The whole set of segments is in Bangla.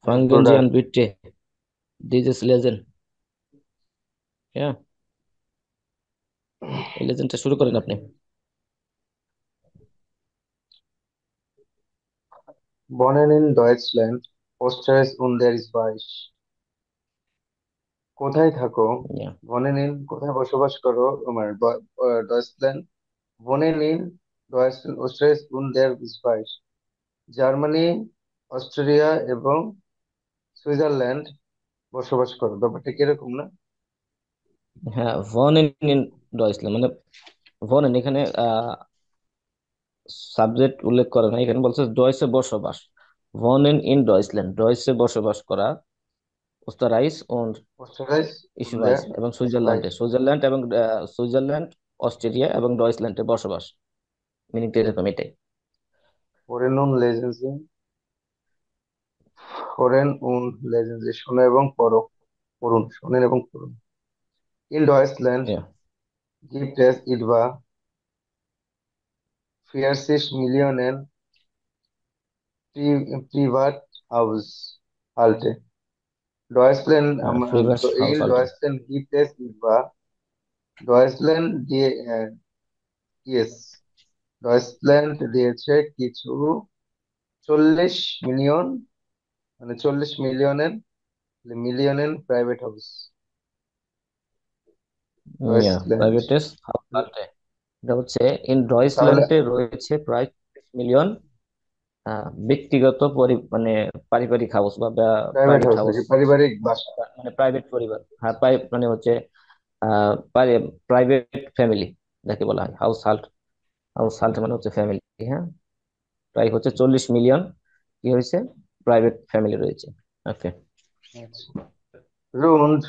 Fangen Sie product. an bitte dieses Lesen. Ja, এই লেজেন্ডটা শুরু করেন আপনি। Born in Deutschland, Österreich und der Schweiz. কোথায় থাকো? Ja, বনেন ইন কোথায় বসবাস করো? মানে ডয়েচল্যান্ড, বনেন ইন Deutschland, Australia und der Schweiz, Germany, Australia এবং সুইজারল্যান্ড বসবাস করো। ব্যাপারটা কিরকম না? হ্যাঁ, ভনেন ইন ডয়েচল্যান্ড মানে ভনেন এখানে সাবজেক্ট উল্লেখ করে না, এখানে বলছে ডয়েসে বসবাস। ভনেন ইন ডয়েচল্যান্ড, ডয়েসে বসবাস করা, ওস্তারাইস ও অস্ট্রেলিয়া und ইসওয়াইস der এবং Schweiz. সুইজারল্যান্ডে, সুইজারল্যান্ড এবং সুইজারল্যান্ড, অস্ট্রেলিয়া এবং ডয়েচল্যান্ডে বসবাস। মিনিংটা এরকম এটাই। Foreign und lesen Sie, foreign und lesen Sie, শোনো এবং পড়ো, পড়ুন, শোনেন এবং পড়ুন। In Deutschland Ja, gibt es etwa 40 Millionen Privathaushalte. Deutschland, previous house in আল্টে। Deutschland gibt es etwa Deutschland, yes, Deutschland দিয়েছে কিছু 40 মিলিয়ন, মানে 40 মিলিয়নের প্রাইভেট হাউস। ইয়া, ডয়েচল্যান্ড, প্রাইভেটেস হাউস আল্টে। এটা হচ্ছে ইন তাহলে ডয়েচল্যান্ডে রয়েছে প্রায় 30 মিলিয়ন ব্যক্তিগত মানে পারিবারিক হাউস বা প্রাইভেট প্রাইভেট হাউস হাউস, নাকি পারিবারিক বাসা? মানে প্রাইভেট পরিবার। হ্যাঁ, মানে হচ্ছে প্রাইভেট ফ্যামিলি যাকে বলা হয় হাউস হাল্ট। হাউস হাল্ট মানে হচ্ছে ফ্যামিলি। হ্যাঁ, প্রায় হচ্ছে 40 মিলিয়ন কি হয়েছে, প্রাইভেট ফ্যামিলি রয়েছে। ওকে। আচ্ছা, rund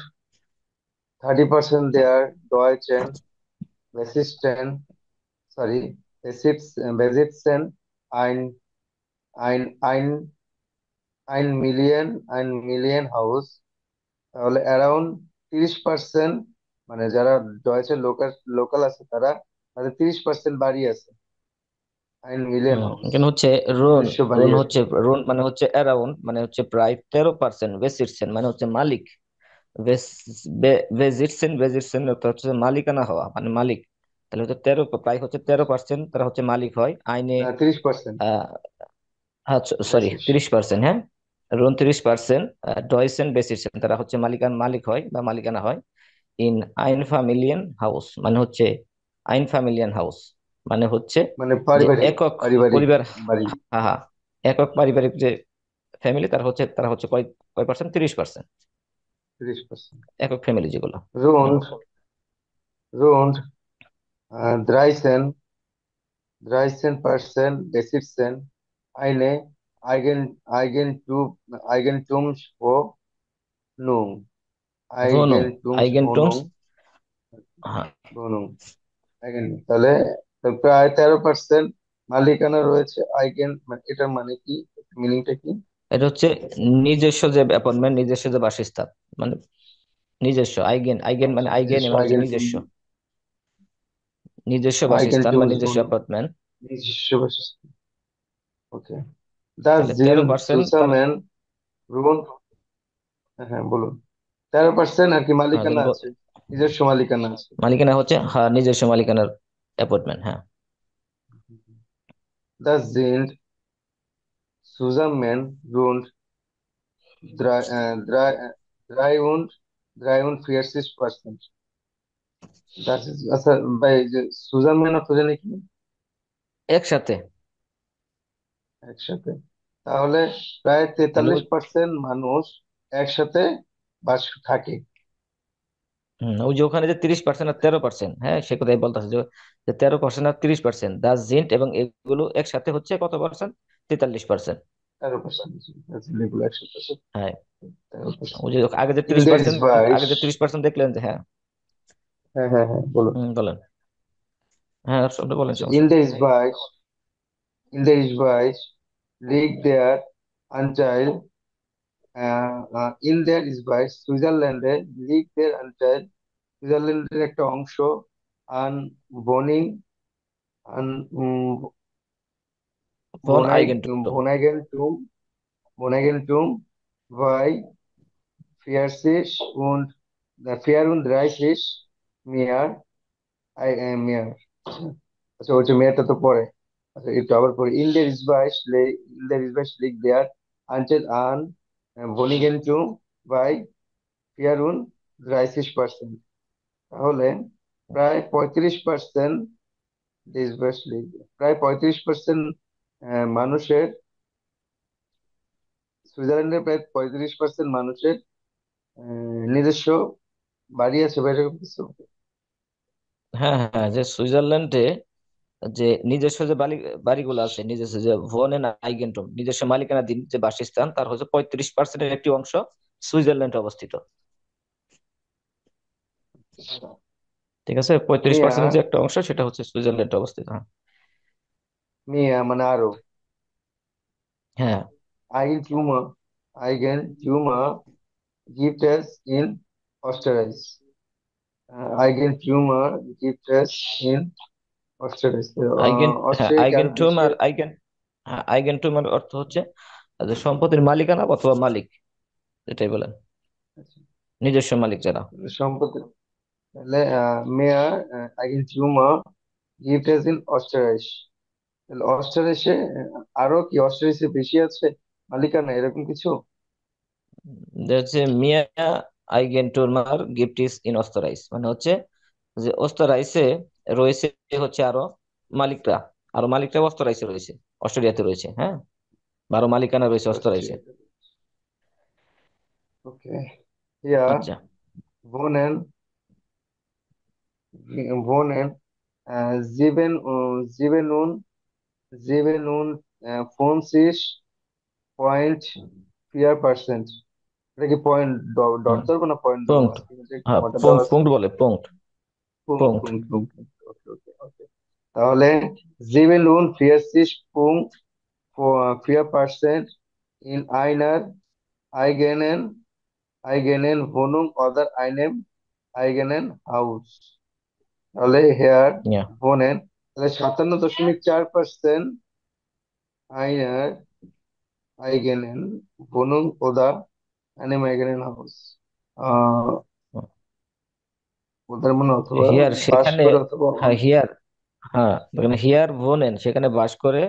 30% দেয়ার Deutschen besitzen, sorry, besitzen ein, ein ein Million house. তাহলে অ্যারাউন্ড 30%, মানে যারা ডয়েচের লোকাল লোকাল আছে তারা, তাদের 30% বাড়ি আছে, 1 মিলিয়ন হাউস, এখানে হচ্ছে রোন। নিজস্ব বাড়ি রোন আছে। হচ্ছে, রোন মানে হচ্ছে অ্যারাউন্ড, মানে হচ্ছে প্রায় 13%। বেসিরছেন মানে হচ্ছে মালিক। বেজিরছেন, বেজিরছেন অর্থ হচ্ছে মালিকানা হওয়া, মানে মালিক। তাহলে হচ্ছে 13, প্রায় হচ্ছে 13% তারা হচ্ছে মালিক হয় আইনে। না, 30%। আহ হ্যাঁ, সরি, বেসিস। 30%। হ্যাঁ, 29%। ডয়সেন বেসিসেন তারা হচ্ছে মালিক হয় বা মালিকানা হয় ইন আইন ফ্যামিলিয়ান হাউস, মানে হচ্ছে আইন ফ্যামিলিয়ান হাউস মানে হচ্ছে মানে যে পারিবারিক, একক পারিবারিক পরিবার। বাড়ি। হ্যাঁ হ্যাঁ, একক পারিবারিক যে ফ্যামিলি, তারা হচ্ছে কয় কয় পার্সেন্ট, 30%। 30%। একক ফ্যামিলি যেগুলো। হুম। রুন্ড, রুন্ড 13, 13% besitzen eine Eigentumswohnung. ভনং, আইগেনটুমস। Eigentumswohnung, হ্যাঁ, তাহলে তো প্রায় 13% মালিকানা রয়েছে। মানে এটার মানে কি, মিনিংটা কি? এটা হচ্ছে নিজস্ব যে অ্যাপার্টমেন্ট, নিজস্ব যে বাসস্থান, মানে নিজস্ব। আইগেন, আইগেন মানে আচ্ছা, আইগেন নিজস্ব মানে হচ্ছে আইগেন্টুম, নিজস্ব, নিজস্ব বাসস্থান বা নিজস্ব আইগেন্টুমসwohnung, অ্যাপার্টমেন্ট। নিজস্ব বাসস্থান। ওকে, das তাহলে তেরো sind পার্সেন্ট তার। zusammen rund, হ্যাঁ বলুন, 13% আর কি হ্যাঁ, মালিকানা আছে, নিজস্ব মালিকানা আছে। মালিকানা হচ্ছে, হ্যাঁ, নিজস্ব মালিকানার অ্যাপার্টমেন্ট। হ্যাঁ, Das sind zusammen rund drei, äh, drei, äh, 43%. আচ্ছা ভাই, যে সুজারম্যান অর্থ জানি কি? একসাথে। একসাথে। তাহলে প্রায় তাহলে 43% মানুষ একসাথে বাস থাকে। ওই যে ওখানে যে 30% আর 13%, হ্যাঁ সে কথাই বলতেছে যে 13% আর 30%, দাস জিন্ট এবং এগুলো একসাথে হচ্ছে কত পার্সেন্ট, 43%। 13%, এগুলো একসাথে আছে হ্যাঁ, 13%। ওই যে আগে যে In তিরিশ der পার্সেন্ট Schweiz, আগে যে 30% দেখলেন যে, হ্যাঁ। হ্যাঁ হ্যাঁ হ্যাঁ বলুন। বলেন। হ্যাঁ, সবটা বলেন, আচ্ছা, সমস্যা নেই। In der Schweiz liegt der Anteil, in der Schweiz, সুইজারল্যান্ডে liegt der Anteil, সুইজারল্যান্ডের একটা অংশ, আন বনিং, আন phone আইগেন্টুম। ভোনাইগেন্টুম, ভোনাইগেন্টুম Why Fiersisch und Fair und Reichisch mehr mehr আচ্ছা ওই যে মেয়েটা তো পরে আচ্ছা একটু আবার পরে in der Isbash liegt der Anteil an Wohneigentum bei 34%, তাহলে প্রায় 35% ডিসবার্স লিগ প্রায় 35% মানুষের সুইজারল্যান্ডের প্রায় 35% মানুষের নিজস্ব বাড়ি আছে বা এরকম কিছু। হ্যাঁ হ্যাঁ, যে সুইজারল্যান্ডে যে নিজস্ব যে বাড়িগুলো আছে, নিজস্ব যে ভন এন্ড আইগেন্টুম, নিজস্ব মালিকানাধীন যে বাসস্থান, তার হচ্ছে 35%-এর একটি অংশ সুইজারল্যান্ডে অবস্থিত। ঠিক আছে, পঁয়ত্রিশ মিয়া পার্সেন্টের যে একটা অংশ সেটা হচ্ছে সুইজারল্যান্ডে অবস্থিত। হ্যাঁ। মিয়া মানে আরো হ্যাঁ। Eigentümer, Eigentümer gibt es in Österreich. Eigentümer gibt es in Österreich. হ্যাঁ, অস্ট্রিয়া কি আরো আইগেন্টুম বেশি আর আইগেন্টুমের অর্থ হচ্ছে যে সম্পত্তির মালিকানা অথবা মালিক, এটাই বলেন, আছে? নিজস্ব মালিক যারা। সম্পত্তি তাহলে মেয়ার Eigentümer gibt es in Österreich. তাহলে অস্ট্রেলিয়াসে আরো কি অস্ট্রেলিয়াসে বেশি আছে মালিকানা এরকম কিছু। যে হচ্ছে মিয়া আইগেন্টুমার গিফট ইন অস্তরাইস, মানে হচ্ছে যে অস্তরাইসে রয়েছে হচ্ছে আরো মালিকরা, আরো মালিকরা অস্তরাইসে রয়েছে, অস্ট্রেলিয়াতে রয়েছে। হ্যাঁ, আরো মালিকানা রয়েছে অস্তরাইসে। অস্ট্রিয়া ওকে ইয়া আচ্ছা। wohnen wohnen 57.4%। এটা কি পয়েন্ট ডট হুম। ধরবো না পয়েন্ট ধরবো পঙ্ক্ট। আজকে কিন্তু একটু হ্যাঁ, মডেল দেওয়া পঙ্ক্ট আছে। পঙ্ক্ট বলে, পঙ্ক্ট। পুঙ্ক পঙ্ক্ট। পুঙ্ক পুঙ্ক ওকে ওকে ওকে তাহলে 47.4% in einer eigenen eigenen Wohnung oder einem eigenen Haus, তাহলে হেয়ার ইয়া। wohnen তাহলে 57.4% einer eigenen Wohnung oder einem eigenen Haus ওদের মনে অথবা হিয়ার বাস সেখানে, করে অথবা হ্যাঁ হিয়ার, হ্যাঁ মানে হিয়ার ভোনেন সেখানে বাস করে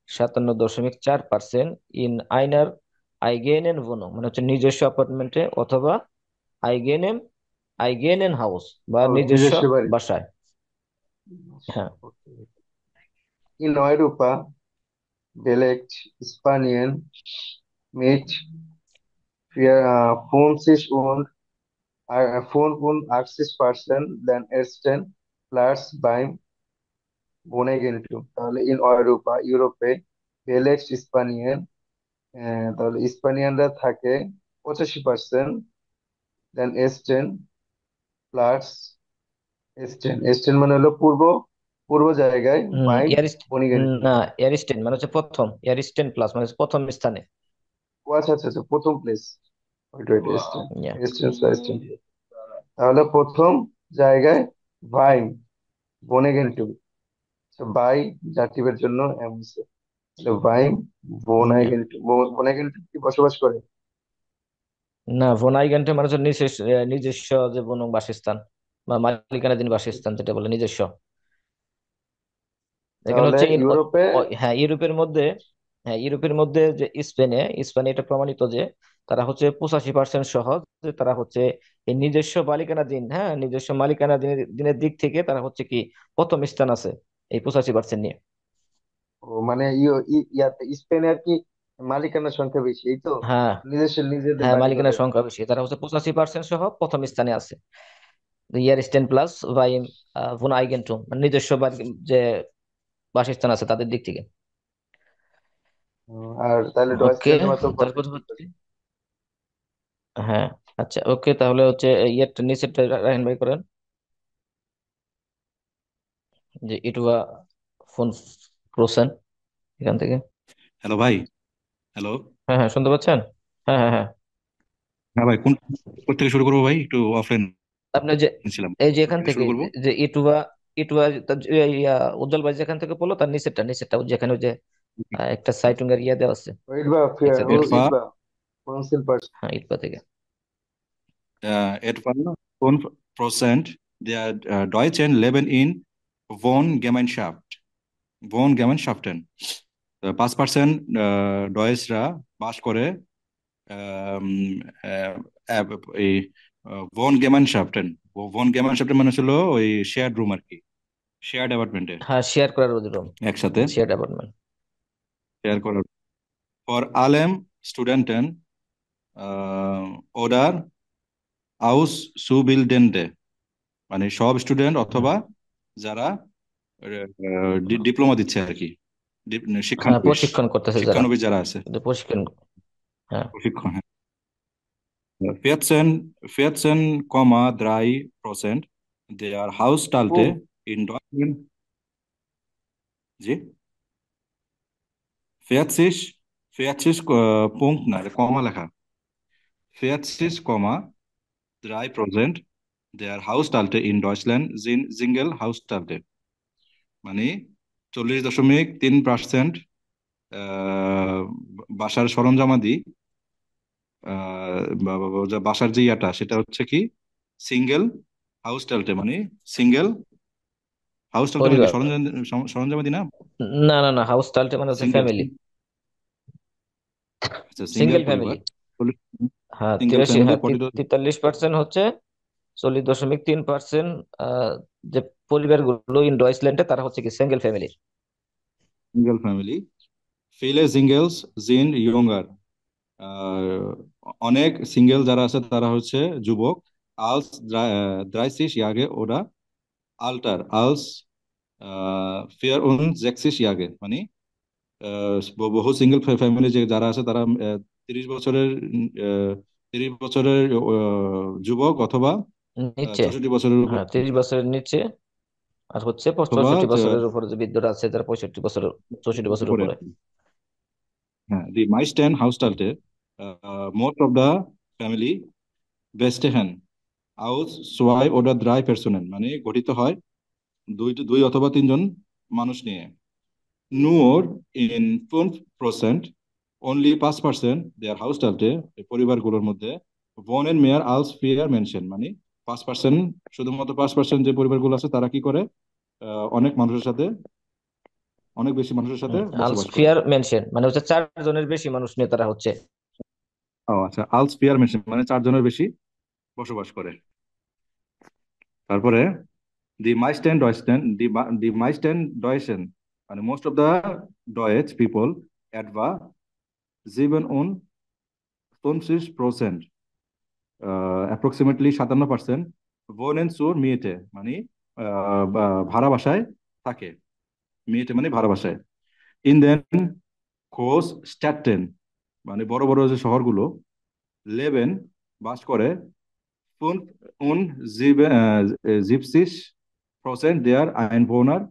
57.4%, ইন আইনার আইগেনেন ভোনং মানে হচ্ছে নিজস্ব অ্যাপার্টমেন্টে অথবা আইগেনেন আইগেনেন হাউস বা নিজস্ব নিজস্ব বাড়ি। বাসায়। হ্যাঁ। In Europa belegt Spanien mit 85% den ersten Platz beim Wohneigentum, তাহলে ইন ইউরোপা ইউরোপে বেলেক্স স্পানিয়ান তাহলে স্পানিয়ানরা থাকে 85%, দেন এস্টেন প্লাস এস্টেন এস্টেন মানে হলো পূর্ব পূর্ব জায়গায় বাইম এয়ারিস্ট, বনিগেন্টু। না এয়ারিস্টেন মানে হচ্ছে প্রথম, এয়ারিস্টেন প্লাস মানে হচ্ছে প্রথম স্থানে। ও আচ্ছা আচ্ছা আচ্ছা প্রথম প্লেস ওইটা ওইটা এস্টেন ইয়া। এস্টেন এস্টেন তাহলে প্রথম জায়গায় ভাইম বনেগেন্টু। বাই জাতিভেদের জন্য এম হচ্ছে। তাহলে ভাইম ইয়া। বনেগেন্টু বনেগেন্টু কি বসবাস করে। না, ভোনাইগানটা মানে হচ্ছে নিজস্ব, নিজস্ব যে বন বাসস্থান বা মালিকানাধীন বাসস্থান যেটা বলে নিজস্ব। এখানে তাহলে হচ্ছে ইউরোপে হ্যাঁ ইউরোপের মধ্যে, হ্যাঁ ইউরোপের মধ্যে যে স্পেনে, স্পেনে এটা প্রমাণিত যে তারা হচ্ছে 85% সহ, যে তারা হচ্ছে এই নিজস্ব মালিকানাধীন, হ্যাঁ নিজস্ব মালিকানাধীনের দিনের দিক থেকে তারা হচ্ছে কি প্রথম স্থান আছে এই 85% নিয়ে। ও মানে ইয়াতে স্পেনে আর কি মালিকানার সংখ্যা বেশি এই তো হ্যাঁ। নিজস্ব নিজেদের হ্যাঁ, বাড়ি ঘরে। মালিকানার সংখ্যা বেশি, তারা হচ্ছে 85% সহ প্রথম স্থানে আছে। ইয়ার স্টেন প্লাস বাই ভুন আইগেন্টুম মানে নিজস্ব যে বাসস্থান আছে তাদের দিক থেকে। আর তাহলে ওকে, ডয়েচল্যান্ড মাত্র তারপর 45। হচ্ছে, হ্যাঁ আচ্ছা ওকে, তাহলে হচ্ছে ইয়ের নিচেরটা রায়হান ভাই করেন, যে ইটুয়া ফোন ক্রোসেন এখান থেকে। হ্যালো ভাই। হ্যালো। হ্যাঁ হ্যাঁ, শুনতে পাচ্ছেন? হ্যাঁ হ্যাঁ হ্যাঁ। হ্যাঁ ভাই, কোন কোথা থেকে শুরু করবো ভাই? একটু অফলাইন আপনি যে ছিলাম। এই যে কোথা এখান থেকে থেকে শুরু করবো? যে ইটুয়া, ইটুয়া উজ্জ্বল ভাই যেখান থেকে পড়লো তার নিচেরটা, নিচেরটা যেখানে ওই যে একটা সাইটুং এর ইয়ে দেওয়া আছে, ইটবা টেক্সট দেওয়া আছে। ইটবা council person. হ্যাঁ, ইটপা থেকে। Etwa 5% der Deutschen leben in Wohngemeinschaft. Wohngemeinschaften. 5% ডয়েচরা বাস করে আম, আহ, এই ভন গেমানশাফটেন। ভন গেমানশাফটেন মানে হলো ওই শেয়ার্ড রুম আর কি, শেয়ার্ড অ্যাপার্টমেন্টে হ্যাঁ, শেয়ার করার রুম, একসাথে শেয়ার অ্যাপার্টমেন্ট। শেয়ার করার। ফর আলেম স্টুডেন্টেন ওডার আউস সুবিলডেন্ডে, মানে সব স্টুডেন্ট অথবা যারা ডিপ্লোমা দিচ্ছে আর কি, হ্যাঁ, শিক্ষানবিশ, প্রশিক্ষণ করতেছে যারা, শিক্ষানবিশ যারা আছে, কিন্তু প্রশিক্ষণ। হ্যাঁ। প্রশিক্ষণ। 14,3% der Haushalte Oh, in Deutschland, G 40, 40 punkt না, এটা কমা লেখা, 40,3% der Haushalte in Deutschland sind Single Haushalte, মানে 40.3% বাসার সরঞ্জামাদি, বাসার যে ইয়াটা সেটা হচ্ছে কি সিঙ্গেল হাউসহাল্টে, মানে সিঙ্গেল হাউসহাল্টে মানে কি পরিবার। সরঞ্জামাদি না, না না না, হাউস টাল্টে মানে হচ্ছে সিঙ্গেল, ফ্যামিলি, আচ্ছা সিঙ্গেল সিঙ্গেল পরিবার, ফ্যামিলি। হ্যাঁ, সিঙ্গেল 83, ফ্যামিলি হ্যাঁ 43% হচ্ছে, 40.3% যে পরিবারগুলো ইন ডয়েচল্যান্ডে তারা হচ্ছে কি সিঙ্গেল ফ্যামিলি। Single family. ফিলে সিঙ্গেলস জিন ইয়ঙ্গার, অনেক সিঙ্গেল যারা আছে তারা হচ্ছে যুবক। আলস দ্রাইসিস ইয়াগে ওরা আল্টার আলস ফিয়ার উন জেক্সিস ইয়াগে, মানে বহু সিঙ্গেল ফ্যামিলি যে যারা আছে তারা 30 বছরের, 30 বছরের যুবক অথবা নিচে। 64 বছরের উপর, হ্যাঁ, 30 বছরের নিচে, আর হচ্ছে অথবা 64 বছরের উপরে যে বৃদ্ধরা আছে যারা 65 বছরের, 64 বছরের উপরে উপরে। আর কি। হ্যাঁ, দি মাইস্টেন হাউসটাল্টে মোস্ট অফ দা ফ্যামিলি বেস্টেহেন আউস সোয়াই ওডা দ্রাই পার্সোনেন, মানে গঠিত হয় দুই দুই অথবা তিনজন মানুষ নিয়ে। নুর ইন 5%, অনলি 5% দেয়ার হাউসটাল্টে, পরিবারগুলোর মধ্যে বন এন্ড মেয়ার আলস ফিয়ার মেনশন, মানে 5%, শুধুমাত্র 5% যে পরিবারগুলো আছে তারা কি করে অনেক মানুষের সাথে, অনেক বেশি মানুষের সাথে বসবাস করে। আলসফিয়ার মেনশন মানে হচ্ছে 4 জনের বেশি মানুষ নিয়ে তারা হচ্ছে। ও আচ্ছা, আলস ফিয়ার মেনশন মানে 4 জনের বেশি বসবাস করে। তারপরে দি মাইস্টেন ডয়সেন, দি মাইস্টেন ডয়সেন, মানে most of the Deutsch people এটভা জিবেন উন 50%, অ্যাপ্রক্সিমেটলি 57% ভোনেন সুর মিয়েটে, মানে ভাড়া বাসায় থাকে, মিয়েটে মানে ভাড়া বাসায়। ইন দেন কোস স্ট্যাটেন, মানে বড় বড় যে শহরগুলো, লেবেন বাস করে fünf und sieben, 70% der Einwohner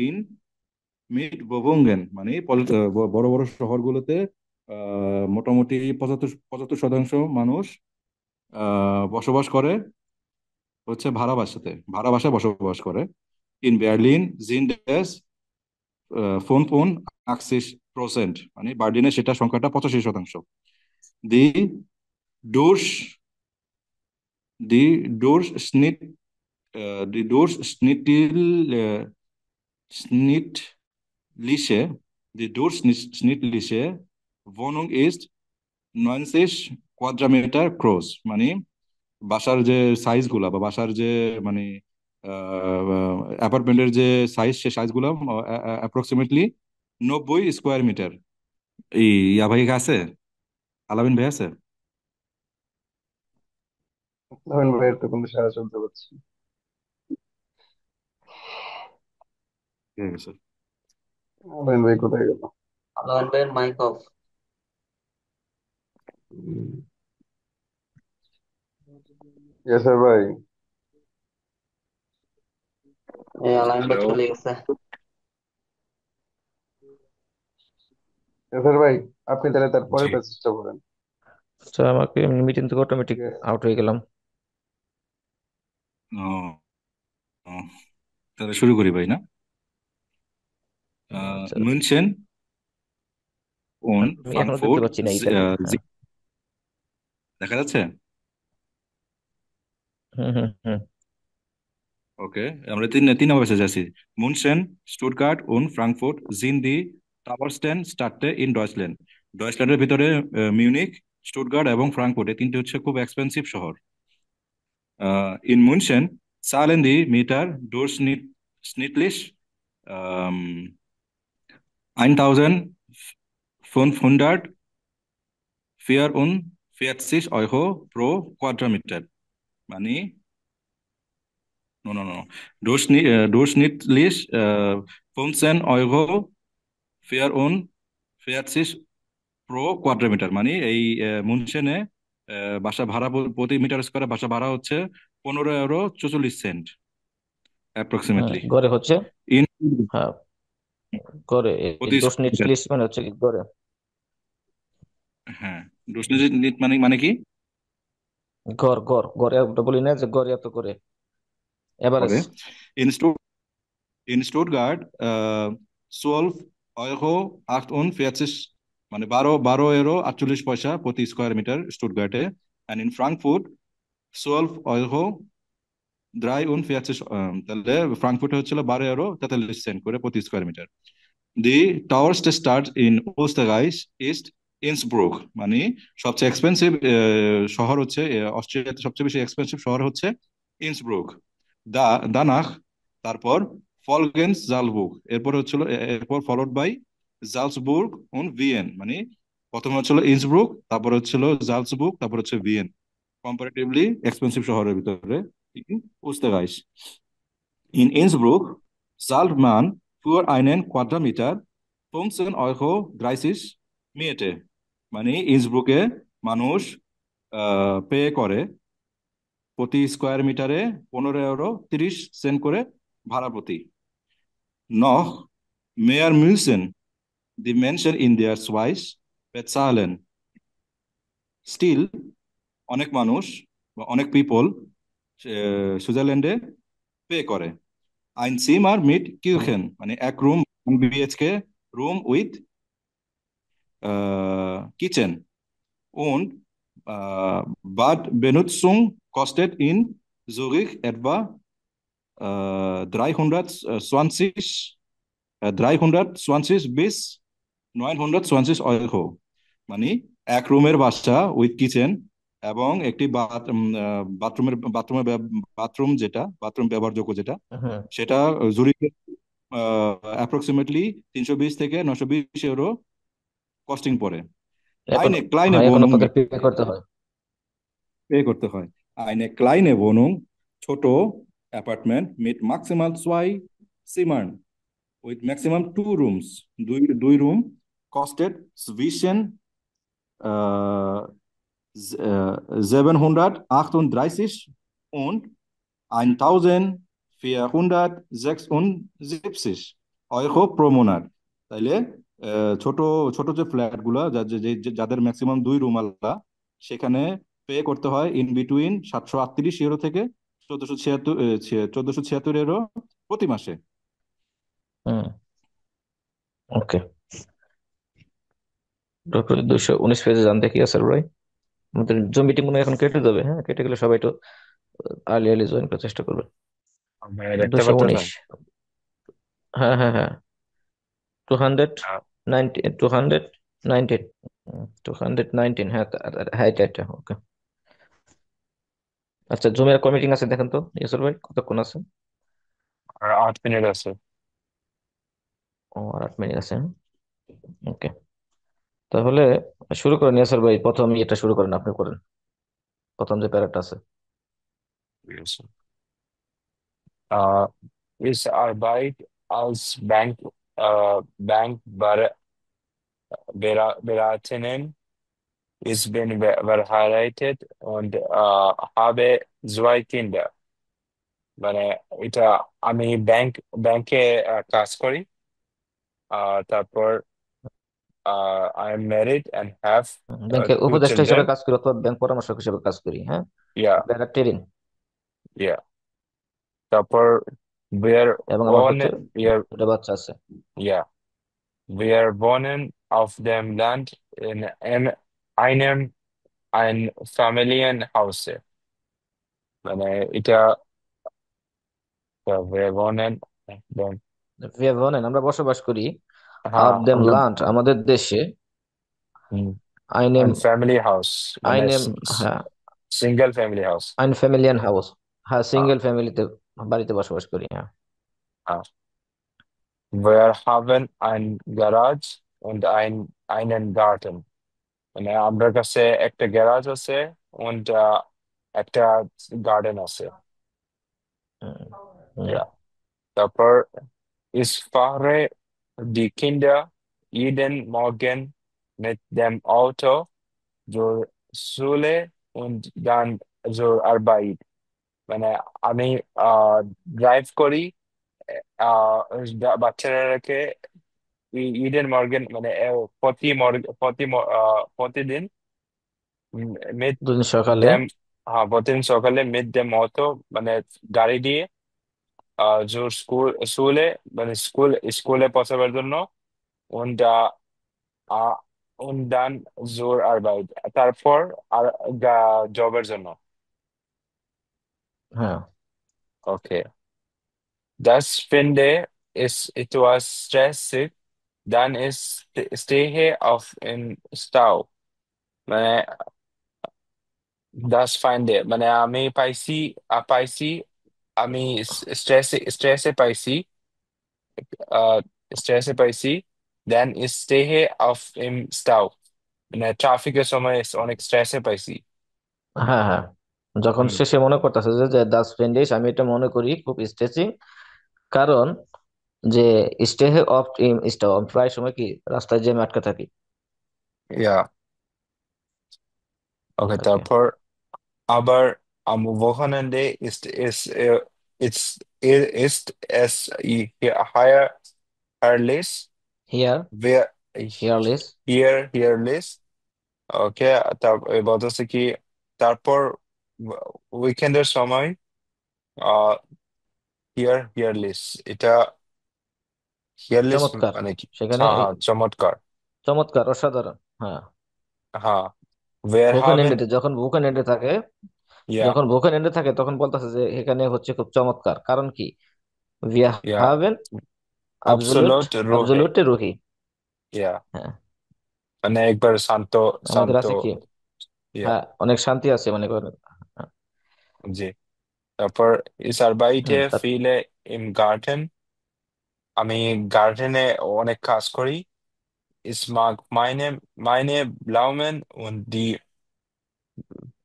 in Mietwohnungen, মানে বড় বড় শহরগুলোতে মোটামুটি 75% মানুষ বসবাস করে হচ্ছে ভাড়া বাসাতে, ভাড়া বাসায় বসবাস করে। ইন বার্লিন জিন্ডেস 85%, মানে বার্লিনে সেটা সংখ্যাটা 85%। দি ডোর্স দি ডোর্স স্নিট দি doors স্নিটিল Schnittliche, die durchschnittliche Wohnung ist 90 Quadratmeter groß, মানে বাসার যে সাইজ গুলা বা বাসার যে মানে অ্যাপার্টমেন্টের যে সাইজ, সে সাইজ গুলা অ্যাপ্রক্সিমেটলি 90 স্কোয়ার মিটার। এই ইয়া ভাই আছে, আলামিন ভাই আছে? ধরেন ভাইয়ের তো কোনো সারা শব্দ পাচ্ছি না। ঠিক আছে। ধরেন ভাই কোথায় গেল? আনোয়ার ভাইয়ের মাইক অফ। ইয়াসার ভাই, এই আলাইন ভাই হ্যালো, চলে গেছে। ইয়াসার ভাই, আপনি তাহলে তার জি। পরের প্যাসেজটা বলেন। তো আমাকে মিটিং থেকে অটোমেটিক ঠিক আছে। আউট হয়ে গেলাম। ও, ও, তাহলে শুরু করি ভাই না। আচ্ছা, মুনশেন und আমি এখনো দেখতে Frankfurt, পাচ্ছি না এটাকে। হ্যাঁ। দেখা যাচ্ছে? হুম হুম হুম। ওকে, আমরা তিন তিন নম্বর পেজে আছি। München, Stuttgart und Frankfurt sind die tauersten Städte in Deutschland। ডয়েচল্যান্ডের ভিতরে মিউনিক, স্টুটগার্ট এবং ফ্রাঙ্কফুর্ট এই তিনটি হচ্ছে খুব এক্সপেন্সিভ শহর। ইন München zahlen die Mieter durchschnittlich 1544 € pro Quadratmeter। মানে durchschnittlich 1544 € প্রো কোয়াড্রামিটার। মানে এই মুনশেনে বাসা ভাড়া প্রতি মিটার স্কোয়ার বাসা ভাড়া হচ্ছে 15 € 44 অ্যাপ্রক্সিমেটলি গড়ে হচ্ছে, ইন হ্যাঁ, গড়ে প্রতি দোষ স্কোয়ার নিট মিটার। লিস্ট মানে হচ্ছে কি গড়ে। হ্যাঁ, ডোসনিট মানে মানে কি গড় গড় গড়ে আমরা বলি না যে গড়ে এত করে, এভারেজ। করে? ইন In Stuttgart 12 € 48, মানে 12 € 48 প্রতি স্কোয়ার মিটার স্টুটগার্টে। অ্যান্ড ইন ফ্রাঙ্কফুর্ট 12 € 43, তাহলে ফ্রাঙ্কফুর্টে হচ্ছিল 12 € 43 করে প্রতি স্কোয়ার মিটার। দি টাওয়ারস্ট স্টার্ট ইন ওস্টাররাইচ ইস্ট ইন্সব্রুক। মানে সবচেয়ে এক্সপেন্সিভ শহর হচ্ছে অস্ট্রিয়াতে সবচেয়ে বেশি এক্সপেন্সিভ শহর হচ্ছে ইন্সব্রুক। দানাখ, তারপর ফলগেন্স জালবুক, এরপর ফলোড বাই জালসবুর্গ ও ভিয়েন। মানে প্রথমে হচ্ছিল ইন্সব্রুক, তারপর হচ্ছিল জালসবুর্গ, তারপর হচ্ছে ভিয়েন। কম্পারেটিভলি এক্সপেন্সিভ শহরের ভিতরে ওস্টাররাইচ। In Innsbruck zahlt man für einen Quadratmeter 15 € 30 Miete। মানে ইন্সব্রুকে মানুষ পে করে প্রতি স্কোয়ার মিটারে 15 € 30 করে ভাড়া প্রতি। নখ মেয়ার মিলসেন দি মেনশন ইন দেয়ার সোয়াইস bezahlen স্টিল। অনেক মানুষ বা অনেক পিপল সুইজারল্যান্ডে পে করে। Ein Zimmer mit Küchen, মানে এক room, BHK room with kitchen und Badbenutzung kostet in Zürich etwa 320 320 bis 920 €। মানে এক রুমের বাসা উইথ কিচেন এবং একটি বাথরুম ব্যবহারযোগ্য যেটা, হুম। সেটা জুরিখে অ্যাপ্রক্সিমেটলি 320 থেকে 920 € কস্টিং পড়ে। এখন, আইনে ক্লাইনে হ্যাঁ, এখন wohnung আপনাদের পে করতে হয়। পে করতে হয়। আইনে ক্লাইনে wohnung ছোট অ্যাপার্টমেন্ট মিট ম্যাক্সিমাল 2 Zimmern উইথ ম্যাক্সিমাম 2 rooms, দুই রুম কস্টেড zwischen äh, 738 und 1476 € pro Monat। তাইলে ছোট ছোট যে ফ্ল্যাট গুলা যাদের ম্যাক্সিমাম দুই রুম আলাদা, সেখানে পে করতে হয় ইন বিটুইন 738 € থেকে 1476 € প্রতি মাসে। হুম। ওকে, 219 পেজে জানতে কি আছে ভাই? আমাদের জুম মিটিং মনে হয় এখন কেটে যাবে, হ্যাঁ, কেটে গেলে সবাই একটু আর্লি আর্লি জয়েন করার চেষ্টা করবে। ভাইয়া দেখতে 219, পারতেছেন? হ্যাঁ হ্যাঁ হ্যাঁ, 200, আহ, 219, 219, হ্যাঁ হ্যাঁ, এটা এটা ওকে। আচ্ছা, জুমের কমিটিং আছে দেখেন তো ইয়াসর ভাই, কতক্ষণ আছে? আর 8 মিনিট আছে। ও, আর 8 মিনিট আছে। ওকে, তাহলে শুরু করেন ইয়াসর ভাই, প্রথম এটা শুরু করেন, আপনি করেন প্রথম যে প্যারাটা আছে। ঠিক আছে। Ist Arbeit als Bankberatenden. Ich bin verheiratet und habe 2 Kinder. মানে এটা আমি ব্যাংকে কাজ করি। তারপর I am married and have ব্যাংকের two উপদেষ্টা children. হিসেবে কাজ করি অথবা ব্যাংক পরামর্শক হিসেবে কাজ করি, হ্যাঁ। Yeah, ব্যারাটেরিন। yeah. তারপর we are এবং আমার born, হচ্ছে we are, দুটো বাচ্চা আছে। yeah, we are born auf dem Land in einem ein Familienhause. মানে এটা wir wohnen, then, Wir wohnen, আমরা বসবাস করি। হ্যাঁ auf dem আমরা Land, আমাদের দেশে। ein einem family house মানে einem হ্যাঁ, single family house. ein Familienhaus, হ্যাঁ, সিঙ্গেল ফ্যামিলিতে, বাড়িতে বসবাস করি, হ্যাঁ। Wir haben ein Garage und einen Garten. মানে আমার কাছে একটা গ্যারাজ আছে und একটা গার্ডেন আছে। Ja. Ja. তারপর ich fahre die Kinder jeden Morgen mit dem Auto zur Schule und dann zur Arbeit. মানে আমি ড্রাইভ করি আহ বাচ্চাদেরকে ইডেন মর্গেন মানে প্রতিদিন মিড দুদিন সকালে। ড্যাম, হ্যাঁ প্রতিদিন সকালে মিড ড্যাম অটো মানে গাড়ি দিয়ে জোর স্কুলে মানে স্কুলে পৌঁছাবার জন্য und আহ und dann zur Arbeit তারপর আর জবের জন্য। হ্যাঁ, ওকে, das finde es etwas stressig, dann ist stehe auf in Stau মানে das finde মানে আমি পাইছি আমি স্ট্রেসে পাইছি আহ স্ট্রেসে পাইছি দেন stehe auf im Stau মানে ট্রাফিকের সময় অনেক স্ট্রেসে পাইছি। হ্যাঁ, হ্যাঁ, যখন হুম, শেষে মনে করতেছে যে দাস ফ্রেন্ডিস, আমি এটা মনে করি খুব স্ট্রেচিং। কারণ যে স্টে অফ স্টপ, প্রায় সময় কি রাস্তায় জ্যামে আটকে থাকি। ইয়া ওকে, ওকে। তারপর aber am Wochenende ist es hier herrlich, here, wer হিয়ারলেস। here list। ওকে, বলতেছে কি তারপর উইকেন্ডের সময় আহ হিয়ার লিস্ট এটা হিয়ার লিস্ট চমৎকার মানে কি? সেখানে হ্যাঁ হ্যাঁ, চমৎকার। চমৎকার, অসাধারণ, হ্যাঁ। হ্যাঁ, ওয়ার ভোকেন হাভেন, এন্ডে, যখন ভোকেন এন্ডে থাকে, ইয়া যখন ভোকেন এন্ডে থাকে তখন বলতেছে যে এখানে হচ্ছে খুব চমৎকার, কারণ কি wir ইয়া haben absolut অবসোলুট রোহে, absolute রুহি। ইয়া হ্যাঁ, মানে একবার শান্ত আমাদের শান্ত। আছে কি, ইয়া হ্যাঁ, অনেক শান্তি আছে মনে করেন। হ্যাঁ, জি, তারপর ich arbeite তার viele im Garten, আমি গার্ডেনে অনেক কাজ করি। Ich mag meine Blumen und die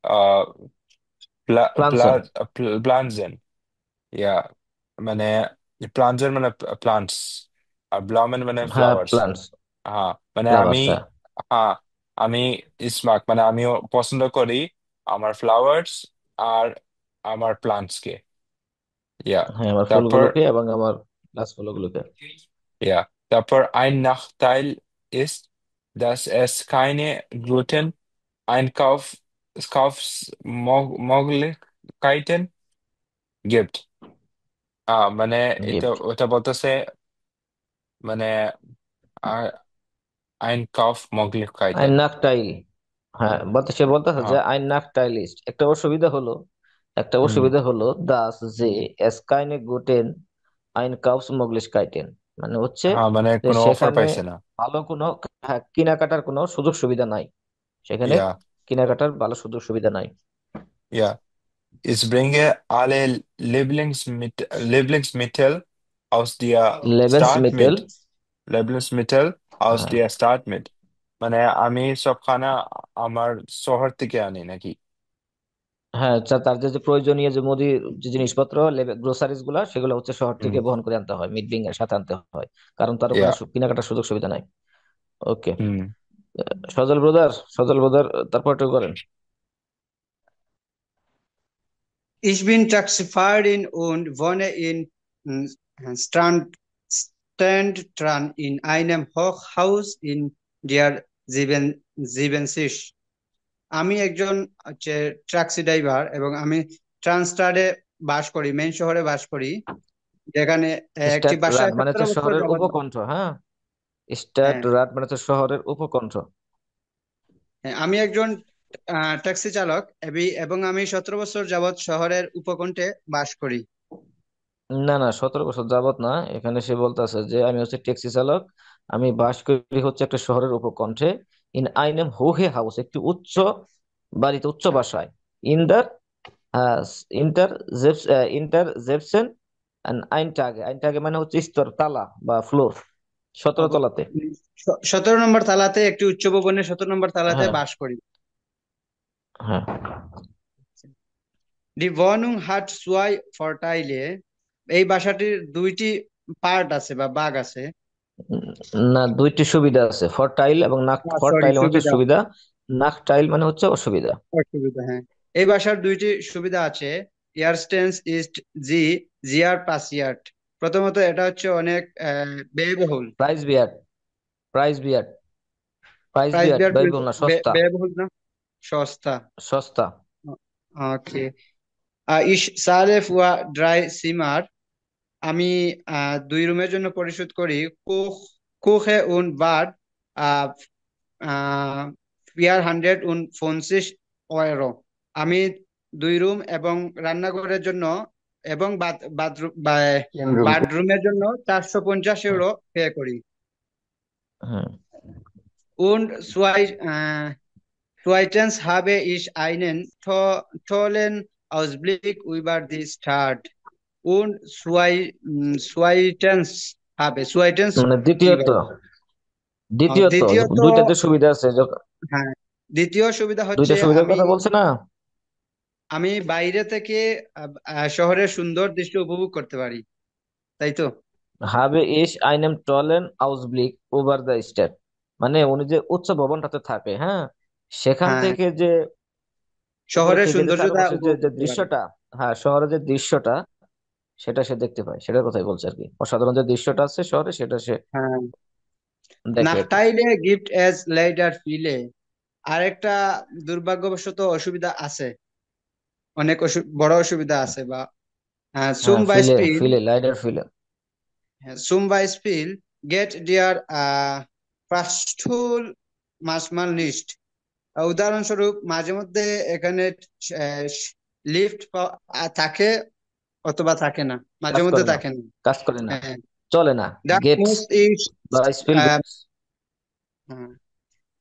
äh, প্লানসন। Pflanzen, ইয়া মানে প্লান্টস মানে প্লান্টস আর ব্লাউমেন মানে হ্যাঁ, ফ্লাওয়ার্স। প্লান্টস, হ্যাঁ মানে আমি, ফ্লাওয়ার্স, হ্যাঁ। হ্যাঁ আমি স্মার্ট মানে আমিও পছন্দ করি আমার ফ্লাওয়ার্স আর আমার প্লান্টস কে। ইয়া হ্যাঁ, আমার তারপর ফুলগুলোকে এবং আমার গাছ ফুলগুলোকে। ইয়া তারপর ein Nachteil ist, dass es keine Gluten Einkaufsmöglichkeiten gibt। মানে এটা গিফট, ওটা বলতেছে মানে আইন Einkaufsmöglichkeiten। নাকটাইল। হ্যাঁ, বলতে সে বলতেছে যে হ্যাঁ, আইন নাকটাইলিস্ট, একটা হুম, অসুবিধা হলো দাস যে এস কাইনে গুটেন আইন কাউস মগলিশ কাইটেন, মানে হচ্ছে হ্যাঁ মানে যে কোনো অফার সেখানে পাইছে না। ভালো কোনো, হ্যাঁ, কেনাকাটার কোনো সুযোগ সুবিধা নাই, সেখানে ইয়া কেনাকাটার ভালো সুযোগ সুবিধা নাই। ইয়া ich bringe alle Lieblingsmittel aus der লেভেন্স Stadt মিটেল। mit। Lebensmittel aus হ্যাঁ, der Stadt mit মানে আমি সব খানা আমার শহর থেকে আনি নাকি? হ্যাঁ, তার যে যে প্রয়োজনীয় যে মুদির যে জিনিসপত্র, গ্রোসারিজ গুলা, সেগুলো হচ্ছে শহর হুম, থেকে বহন করে আনতে হয়, মিড এর সাথে আনতে হয়, কারণ তার ওখানে ইয়া কেনাকাটার সুযোগ সুবিধা নাই। ওকে। হুম, সজল ব্রাদার, তারপর একটু করেন। Ich bin Taxifahrerin und wohne in Strandtran in einem Hochhaus in der 77। আমি একজন হচ্ছে ট্যাক্সি ড্রাইভার এবং আমি ট্রানস্টারে বাস করি, মেন শহরে বাস করি, যেখানে একটি স্ট্যাট রাট বাসায় মানে 17 হচ্ছে বছর শহরের যাবত। উপকণ্ঠ, হ্যাঁ। স্ট্যাট হ্যাঁ, রাট মানে হচ্ছে শহরের উপকণ্ঠ। হ্যাঁ, আমি একজন ট্যাক্সি চালক এবং আমি 17 বছর যাবৎ শহরের উপকণ্ঠে বাস করি। না না, 17 বছর যাবত না, এখানে সে বলতেছে যে আমি হচ্ছে ট্যাক্সি চালক, আমি বাস করি হচ্ছে একটা শহরের উপকণ্ঠে। ইন আইনেম হোহে হাউস, একটি উচ্চ বাড়িতে, উচ্চ বাসায়। ইন দ্য ইন্টার ইন্টার জেপসেন আইনটাগে, আইনটাগে মানে হচ্ছে স্তর, তালা বা ফ্লোর, 17 তলাতে। 17 নম্বর তালাতে, একটি উচ্চ ভবনের 17 নম্বর তালাতে হ্যাঁ বাস করি। হ্যাঁ। ডি ভনুং হাট সুয়াই ফরটাইলে, এই বাসাটির 2টি পার্ট আছে বা ভাগ আছে। উম, না, দুইটি সুবিধা আছে, ফর টাইল এবং নাক। ফর সরি, টাইল মানে হচ্ছে সুবিধা, সুবিধা, নাক টাইল মানে হচ্ছে অসুবিধা। অসুবিধা, হ্যাঁ। এই বাসার 2টি সুবিধা আছে। ইয়ারস্টেন্স ইস্ট জি জিয়ার পাসিয়াট। প্রথমত এটা হচ্ছে অনেক ব্যয়বহুল। প্রাইস বিয়ার, প্রাইস বিয়ার, প্রাইস প্রাইস বিয়ার, বিয়ার, ব্যয়বহুল না, সস্তা। ব্যয়বহুল না, সস্তা। সস্তা। ওকে। ইশ সালেফ ওয়া ড্রাই সিমার, আমি 2 রুমের জন্য পরিশোধ করি। কুখ কুখে উন বাদ 450 ইউরো। আমি 2 রুম এবং রান্নাঘরের জন্য এবং তিন রুম। বাথরুমের জন্য 450 ইউরো পে করি। হুম। Und zweitens habe ich einen tollen Ausblick über die Stadt. Und zweitens মানে কি দ্বিতীয়ত, ভাই? দ্বিতীয়ত দ্বিতীয়ত, দুইটাতে সুবিধা আছে হ্যাঁ, দ্বিতীয় সুবিধা দুইটা হচ্ছে সুবিধার আমি কথা বলছে না। আমি বাইরে থেকে শহরের সুন্দর দৃশ্য উপভোগ করতে পারি, তাই তো? হাবে ইস আইনেম টলেন আউসব্লিক ওভার দ্য স্টেট, মানে উনি যে উচ্চ ভবনটাতে থাকে, হ্যাঁ, সেখান হ্যাঁ, থেকে যে উপরে শহরের থেকে যে সৌন্দর্যতা চারপাশের যে উপভোগ যে করতে পারি। দৃশ্যটা, হ্যাঁ, শহরের যে দৃশ্যটা, সেটা সে দেখতে পায়, সেটার কথাই বলছে আর কি। অসাধারণ যে দৃশ্যটা আছে শহরে, সেটা সে হ্যাঁ। দেখে আর কি। নাকটাইলে গিফট এজ লেডার ফিলে, আরেকটা দুর্ভাগ্যবশত অসুবিধা আছে, অনেক বড় অসুবিধা আছে বা হ্যাঁ, zum fillet, Beispiel, fillet, lidar fillet. zum Beispiel get their Fahrstuhl manchmal nicht. উদাহরণস্বরূপ মাঝে মধ্যে এখানে লিফট থাকে অথবা থাকে না, মাঝে কাজ মধ্যে করে না, থাকে না। কাজ করে না, হ্যাঁ। চলে না। Dann গেটস muss ich বা স্পিল äh, গেটস।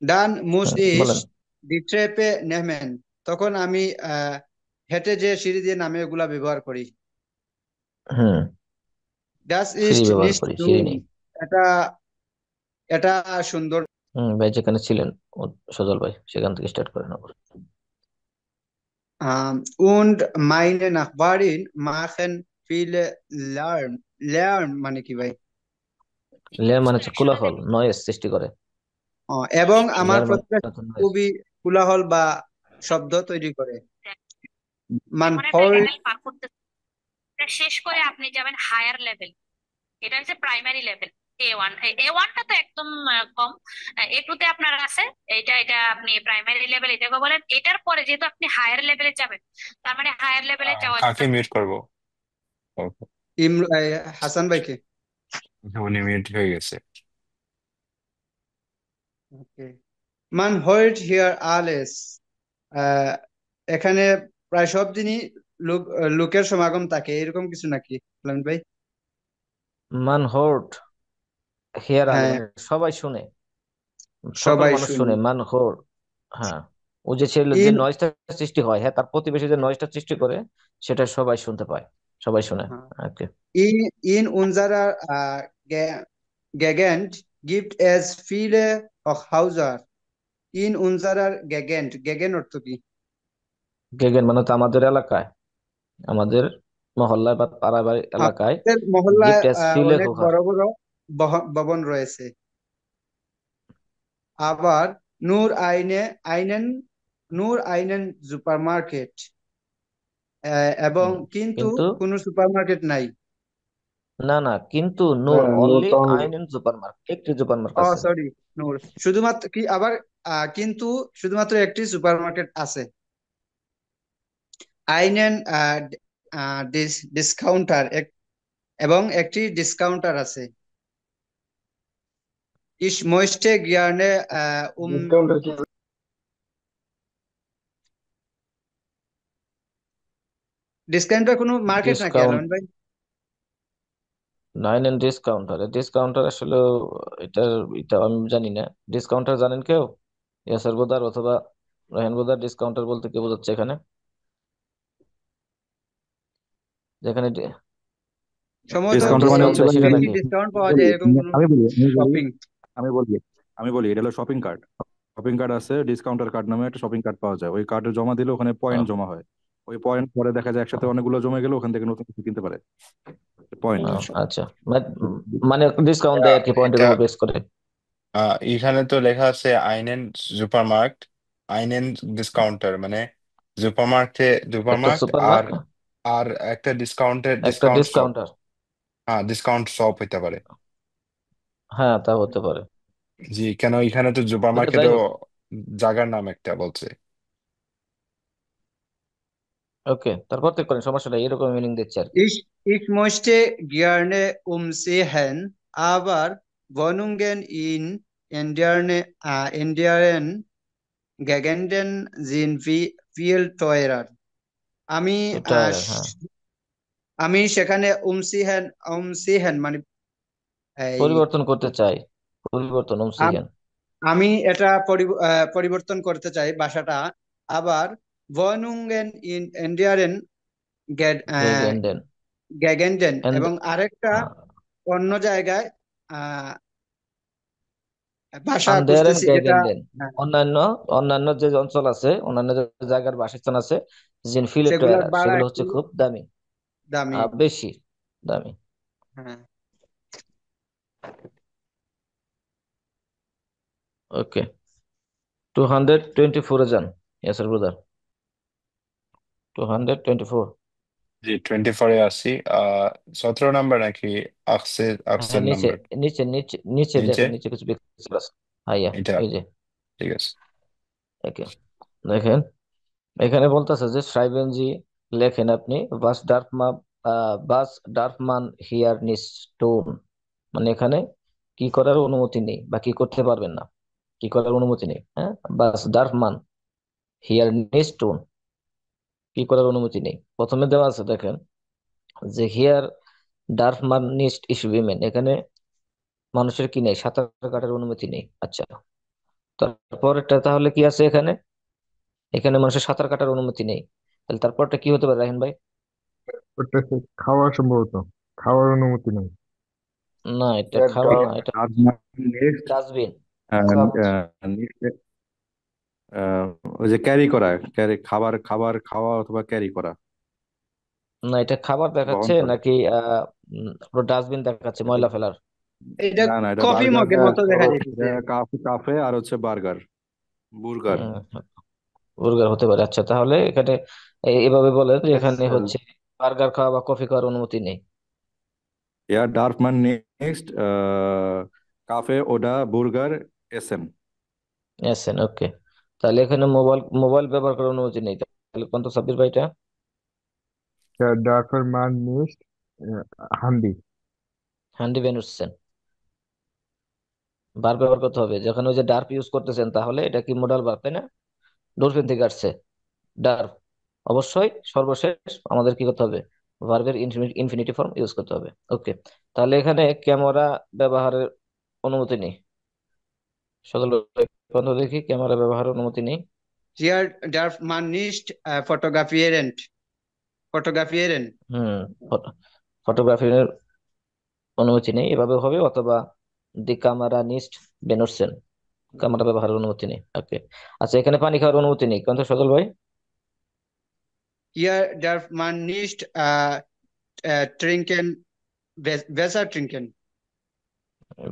dann muss ich বলেন। die Treppe nehmen, তখন আমি হেঁটে যে সিঁড়ি দিয়ে নামে ওগুলা ব্যবহার করি। হুম। Das সিঁড়ি ist ব্যবহার nicht করি, সিঁড়ি dumm, নেই। এটা এটা সুন্দর। ভাই যেখানে ছিলেন, সজল ভাই সেখান থেকে স্টার্ট করেন আবার। Und meine Nachbarin machen viele Lärm মানে কি ভাই? লে মানে হচ্ছে কোলাহল, নয়েজ সৃষ্টি করে। এবং আমার লেয়ার মানে প্রতিবেশী হচ্ছে noise। খুবই কোলাহল বা শব্দ তৈরি করে। মান যেমন একটা হল লেভেল পার করতে এটা শেষ করে আপনি যাবেন হায়ার লেভেল, এটা হচ্ছে প্রাইমারি লেভেল। A1, A1টা তো একদম কম। A2 তে আপনার আছে, এটা আপনি প্রাইমারি লেভেল এটাকে বলেন। এটার পরে যেহেতু আপনি হায়ার লেভেলে যাবেন, তার মানে হায়ার লেভেলে যাওয়ার জন্য কাকে মিউট করবো? ওকে, হাসান ভাইকে। উনি মিউট হয়ে গেছে। ওকে। মান হোল্ড হিয়ার আলেস, এখানে প্রায় সব দিনই লোকের সমাগম থাকে, এরকম কিছু নাকি লামিন ভাই? মান হোর্ড হেয়ার আলে হ্যাঁ, মানে সবাই শুনে, সকল সবাই মানুষ শুনি। শুনে, মান হোর্ড। হ্যাঁ, ও যে ছেলে যে ইন নয়েজটা সৃষ্টি হয়, হ্যাঁ, তার প্রতিবেশী যে নয়েজটা সৃষ্টি করে, সেটা সবাই শুনতে পায়, সবাই শুনে। ওকে। in in unserer Gegend gibt es viele Hochhäuser. In unserer Gegend অর্থ কি? গেগেন মানে তো আমাদের এলাকায়, আমাদের মহল্লায় বা পাড়া বাড়ি এলাকায় আমাদের মহল্লায় গিফট এস ফিলে অনেক হোকার। বড় বড় ভবন রয়েছে। আবার নূর আইনেন নূর আইনেন সুপারমার্কেট, এবং কিন্তু কিন্তু, কোনো সুপারমার্কেট নাই। না না, কিন্তু নূর অনলি নতুন। আইন সুপার মার্কেট, একটি সুপার মার্কেট আছে। সরি, নূর শুধুমাত্র কি আবার কিন্তু শুধুমাত্র একটি সুপারমার্কেট আছে। আইনেন ডিসকাউন্টার, এবং একটি ডিসকাউন্টার আছে। Ich möchte gerne ডিসকাউন্টার কি? ডিসকাউন্টার কোনো মার্কেট নাকি ডিসকাউন্ট আলামিন ভাই? 9 ডিসকাউন্টার, ডিসকাউন্টার আসলে এটা এটা আমি জানি না। ডিসকাউন্টার জানেন কেউ? ইয়াসার বোদার অথবা রায়হান বোদার, ডিসকাউন্টার বলতে কি বোঝাচ্ছে এখানে? যেখানে সম্ভবত ডিসকাউন্টার মানে ডিসকাউন্ট হচ্ছে দেয় ভাই সেটা বেশি নাকি? ডিসকাউন্ট আমি পাওয়া বলি যায় এরকম কোনো আমি বলি শপিং। আমি বলি আমি বলি এটা হলো শপিং কার্ড। শপিং কার্ড আছে, ডিসকাউন্টার কার্ড নামে একটা শপিং কার্ড পাওয়া যায়। ওই কার্ডে জমা দিলে ওখানে পয়েন্ট আহ, জমা হয়। ওই পয়েন্ট পরে দেখা যায় একসাথে অনেকগুলো জমে গেলে ওখান থেকে নতুন কিছু কিনতে পারে। পয়েন্ট। আচ্ছা, মানে ডিসকাউন্ট দেয় আর কি পয়েন্টের এটা উপর বেস করে। এখানে তো লেখা আছে আইনেন সুপারমার্ট, আইনেন ডিসকাউন্টার মানে সুপারমার্টে একটা সুপারমার্ট সুপার আর মার্কেট, আর একটা ডিসকাউন্টের একটা ডিসকাউন্ট শপ। ডিসকাউন্টার। হ্যাঁ, ডিসকাউন্ট শপ হইতে পারে। হ্যাঁ, তা হতে পারে। জি, কেন এখানে তো ওকে, যাই সুপারমার্কেটও হোক। জায়গার নাম একটা বলছে। ওকে, তারপর থেকে করেন, সমস্যা নেই, এরকম মিনিং দিচ্ছে আর কি। Ich möchte gerne umsehen, aber Wohnungen in deren Gegenden sind viel teurer. আমি এটাই, আহ, হ্যাঁ, স- আমি সেখানে উমসিহেন মানে এই পরিবর্তন করতে চাই, পরিবর্তন আম- অংশীহেন। আমি এটা পরিবর্তন করতে চাই বাসাটা। আবার Wohnungen in deren গেগেন্ডেন, Gegenden এন্ড, এবং আরেকটা অন্য জায়গায় আহ বাসা আন্ডারেন খুঁজতেছি যেটা গেগেন্ডেন, হ্যাঁ, অন্যান্য অন্যান্য যে অঞ্চল আছে, অন্যান্য যে জায়গার বাসস্থান আছে, জিন সেগুলোর ফিলেটরা, ভাড়া সেগুলো একটু হচ্ছে খুব দামি, দামি। বেশি দামি। হ্যাঁ, ওকে, 224-এ যান, ইয়াসের ব্রাদার, 224। জি, 24-এ আসি। 17 নাম্বার নাকি হ্যাঁ, আকসের নিচে নাম্বার? নিচে নিচে নিচে নিচে। দেখেন, নিচে কিছু পিক্সেল আছে। হাইয়া, এটা এই যে, ঠিক আছে। ওকে, দেখেন এখানে বলতেছে যে সাইবেনজি, লেখেন আপনি বাস ডার্ফমান হিয়ার নিস্টোন, মানে এখানে কি করার অনুমতি নেই বা কি করতে পারবেন না, কি করার অনুমতি নেই। হ্যাঁ, বাস ডার্ফমান হিয়ার নিস্টোন, কি করার অনুমতি নেই। প্রথমে দেওয়া আছে দেখেন যে হিয়ার ডার্ফমান নিস্ট ইস্যু উইমেন, এখানে মানুষের কি নেই, সাঁতার কাটার অনুমতি নেই। আচ্ছা, তারপর এটা তাহলে কি আছে এখানে? এখানে মানুষের সাঁতার কাটার অনুমতি নেই, তাহলে তারপরটা কি হতে পারে রাহিন ভাই? ওটা হচ্ছে খাওয়া, সম্ভবত খাওয়ার অনুমতি নেই। না, এটা ইয়ার খাওয়া না, ডগ এটা আর নেক্সট ডাস্টবিন, গার্বেজ। ওই যে ক্যারি করা, ক্যারি খাবার খাবার খাওয়া অথবা ক্যারি করা, না, এটা খাবার বহন দেখাচ্ছে করা। নাকি ডাস্টবিন দেখাচ্ছে ময়লা ফেলার? এটা না না, এটা কফি বার্গার। মগের মতো দেখা এটা যাইতেছে। কাফে কাফে আর হচ্ছে বার্গার, বুর্গার। বুর্গার হতে পারে। আচ্ছা, তাহলে এখানে এভাবে বলেন যে এখানে প্রেটসেল। হচ্ছে বার্গার খাওয়া বা কফি খাওয়ার অনুমতি নেই। Ja, darf man nicht Kaffee oder Burger essen? আছেন, ওকে, তাহলে এখানে মোবাইল মোবাইল ব্যবহার করার অনুমতি নেই। তাহলে কোন তো সাব্বির ভাইটা? darf man nicht Handy। হ্যান্ডি বেনুচ্ছেন, বার ব্যবহার করতে হবে যখন ওই যে ডার্প ইউজ করতেছেন, তাহলে এটা কি মোডাল ভার্ব, তাই না? ডলফিন থেকে আসছে ডার্প, অবশ্যই সর্বশেষ আমাদের কি করতে হবে, ভার্বের ইনফিনিটি ফর্ম ইউজ করতে হবে। ওকে, তাহলে এখানে ক্যামেরা ব্যবহারের অনুমতি নেই। সকল বন্ধ, দেখি ক্যামেরা ব্যবহারের অনুমতি নেই। Hier darf man nicht fotografieren। হুম, ফটোগ্রাফির অনুমতি নেই, এভাবে হবে, অথবা দি ক্যামেরা নিস্ট বেনুটসেন, ক্যামেরা ব্যবহারের অনুমতি নেই। ওকে, আচ্ছা, এখানে পানি খাওয়ার অনুমতি নেই, কোন সজল ভাই? Hier darf man nicht trinken, Wasser trinken।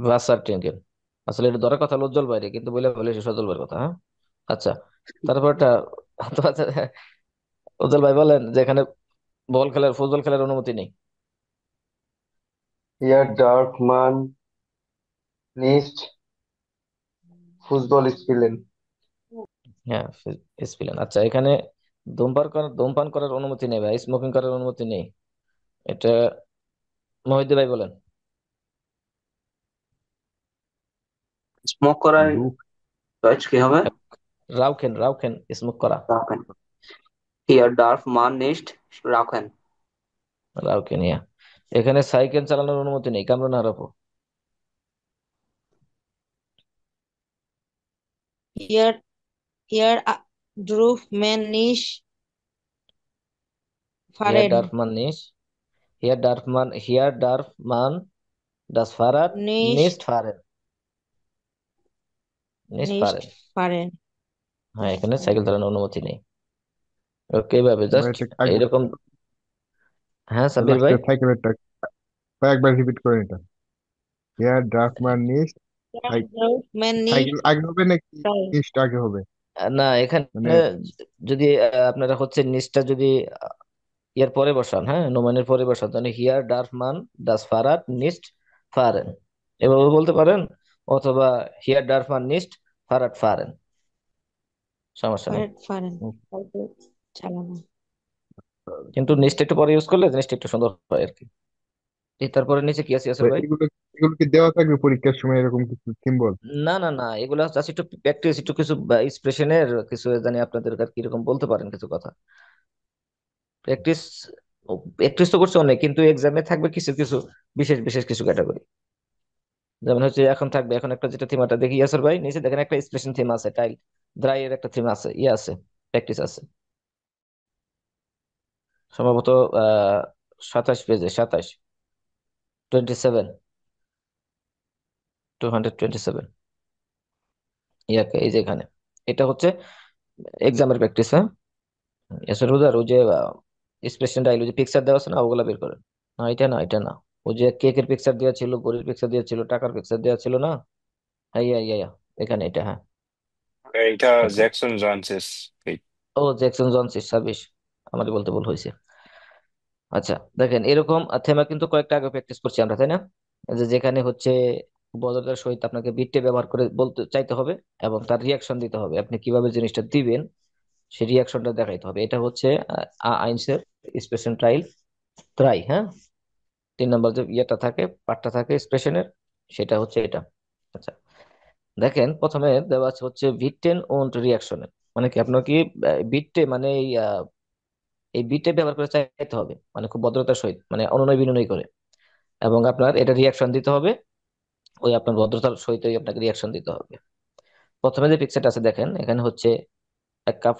ভার্সার ট্রিঙ্কেন, আসলে এটা ধরার কথা হলো উজ্জ্বল বাইরে, কিন্তু বলে বলে সে সজল ভাইয়ের কথা। হ্যাঁ, আচ্ছা, তারপরটা তো আচ্ছা, উজ্জ্বল ভাই বলেন যে এখানে বল খেলার, ফুটবল খেলার অনুমতি নেই। ইয়ার ডার্ক মান নিস্ট ফুটবল স্পিলেন। হ্যাঁ, স্পিলেন। আচ্ছা, এখানে ধূমপান করার অনুমতি নেই বা স্মোকিং করার অনুমতি নেই, এটা মহিউদ্দিন ভাই বলেন। স্মোক করার লুক। ডয়েচ কি হবে? রাউখেন, রাউখেন স্মোক করা। রাখেন। Hier darf man nicht rauchen. রাউকেনিয়া। এখানে সাইকেল চালানোর অনুমতি নেই, কামরুন হারাপো। Hier, darf man nicht হিয়ার fahren. ডার্ফ মান নিস, হিয়ার ডার্ফ মান ডাস ফারাত Nicht, নিস্ট ফারেন, নিস্ট ফারেন। nicht fahren. হ্যাঁ, Nicht এখানে সাইকেল fahren. চালানোর অনুমতি নেই। ওকে, এইভাবে ভাই জাস্ট এটা আগে এইরকম। হ্যাঁ সাব্বির ভাই। লাস্টে সাইকেলেরটা একবার রিপিট করে এটা। হিয়ার ড্রাফট মান নিস্ট। Hier darf man nicht cycle আগে হবে নাকি fahren. নিস্ট আগে হবে? না, মানে এখানে যদি আপনারা হচ্ছে নিচটা যদি ইয়ার পরে বসান, হ্যাঁ নোমানের পরে বসান, তাহলে হিয়ার ডার্ফ মান ডাস ফারাত নিস্ট ফারেন এভাবে বলতে পারেন, অথবা হিয়ার ডার্ফ মান নিস্ট ফারাত ফারেন, সমস্যা নেই। Fahren. সাইকেল চালানো। কিন্তু নিস্ট একটু পরে ইউজ করলে জিনিসটা একটু সুন্দর হয় আর কি। তারপরে নিচে কি আছে তো ইয়াসর ভাই? এগুলো এগুলো কি দেওয়া থাকবে পরীক্ষার সময় এরকম কিছু সিম্বল? না না না, এগুলো জাস্ট একটু প্র্যাকটিস, একটু কিছু এক্সপ্রেশনের কিছু জানি আপনাদের আর কিরকম বলতে পারেন কিছু কথা। প্র্যাকটিস, প্র্যাকটিস তো করছে অনেক, কিন্তু এক্সামে থাকবে কিছু কিছু বিশেষ বিশেষ কিছু ক্যাটাগরি। যেমন হচ্ছে এখন থাকবে, এখন একটা যেটা থিমাটা দেখি ইয়াসর ভাই, নিচে দেখেন একটা এক্সপ্রেশন থিম আছে, টাইল দ্রাই এর একটা থিম আছে, ইয়ে আছে, প্র্যাকটিস আছে সম্ভবত 27 পেজে, 27, 227 ইয়াকে, এই যে এখানে এটা হচ্ছে এক্সামের প্র্যাকটিস। হ্যাঁ ইয়াসর হুদার, ওই যে এক্সপ্রেশন টাইল, ওই যে পিকচার দেওয়া আছে না, ওগুলা বের করেন। না এটা না, এটা না, ওই যে কেকের পিকচার দেওয়া ছিল, গরির পিকচার দেওয়া ছিল, টাকার পিকচার দেওয়া ছিল না। হ্যাঁ ইয়া ইয়া ইয়া, এখানে এটা, হ্যাঁ। এটা আচ্ছা, জ্যাকসন জনসিস। ও জ্যাকসন জনসিস 26, আমারই বলতে ভুল হয়েছে। আচ্ছা দেখেন, এরকম থেমা কিন্তু কয়েকটা আগে প্র্যাকটিস করছি আমরা, তাই না? এই যে যেখানে হচ্ছে বদলের সহিত আপনাকে বিটে ব্যবহার করে বলতে চাইতে হবে, এবং তার রিয়াকশন দিতে হবে, আপনি কিভাবে জিনিসটা দিবেন সেই রিয়াকশনটা দেখাইতে হবে। এটা হচ্ছে আইনসের স্পেশন ট্রাই, হ্যাঁ। 3 নম্বর যে ইয়েটা থাকে, পার্টটা থাকে এক্সপ্রেশনের, সেটা হচ্ছে এটা। আচ্ছা দেখেন, প্রথমে দেওয়া আছে হচ্ছে ভিটেন und রিয়াকশনে, মানে কি আপনার কি বিটে মানে এই বিটে ব্যবহার করে চাইতে হবে, মানে খুব ভদ্রতার সহিত, মানে অনুনয় বিনয় করে, এবং আপনার এটা রিয়াকশন দিতে হবে, ওই আপনার ভদ্রতার সহিতই আপনাকে রিয়াকশন দিতে হবে। প্রথমে যে পিকচারটা আছে দেখেন, এখানে হচ্ছে 1 কাপ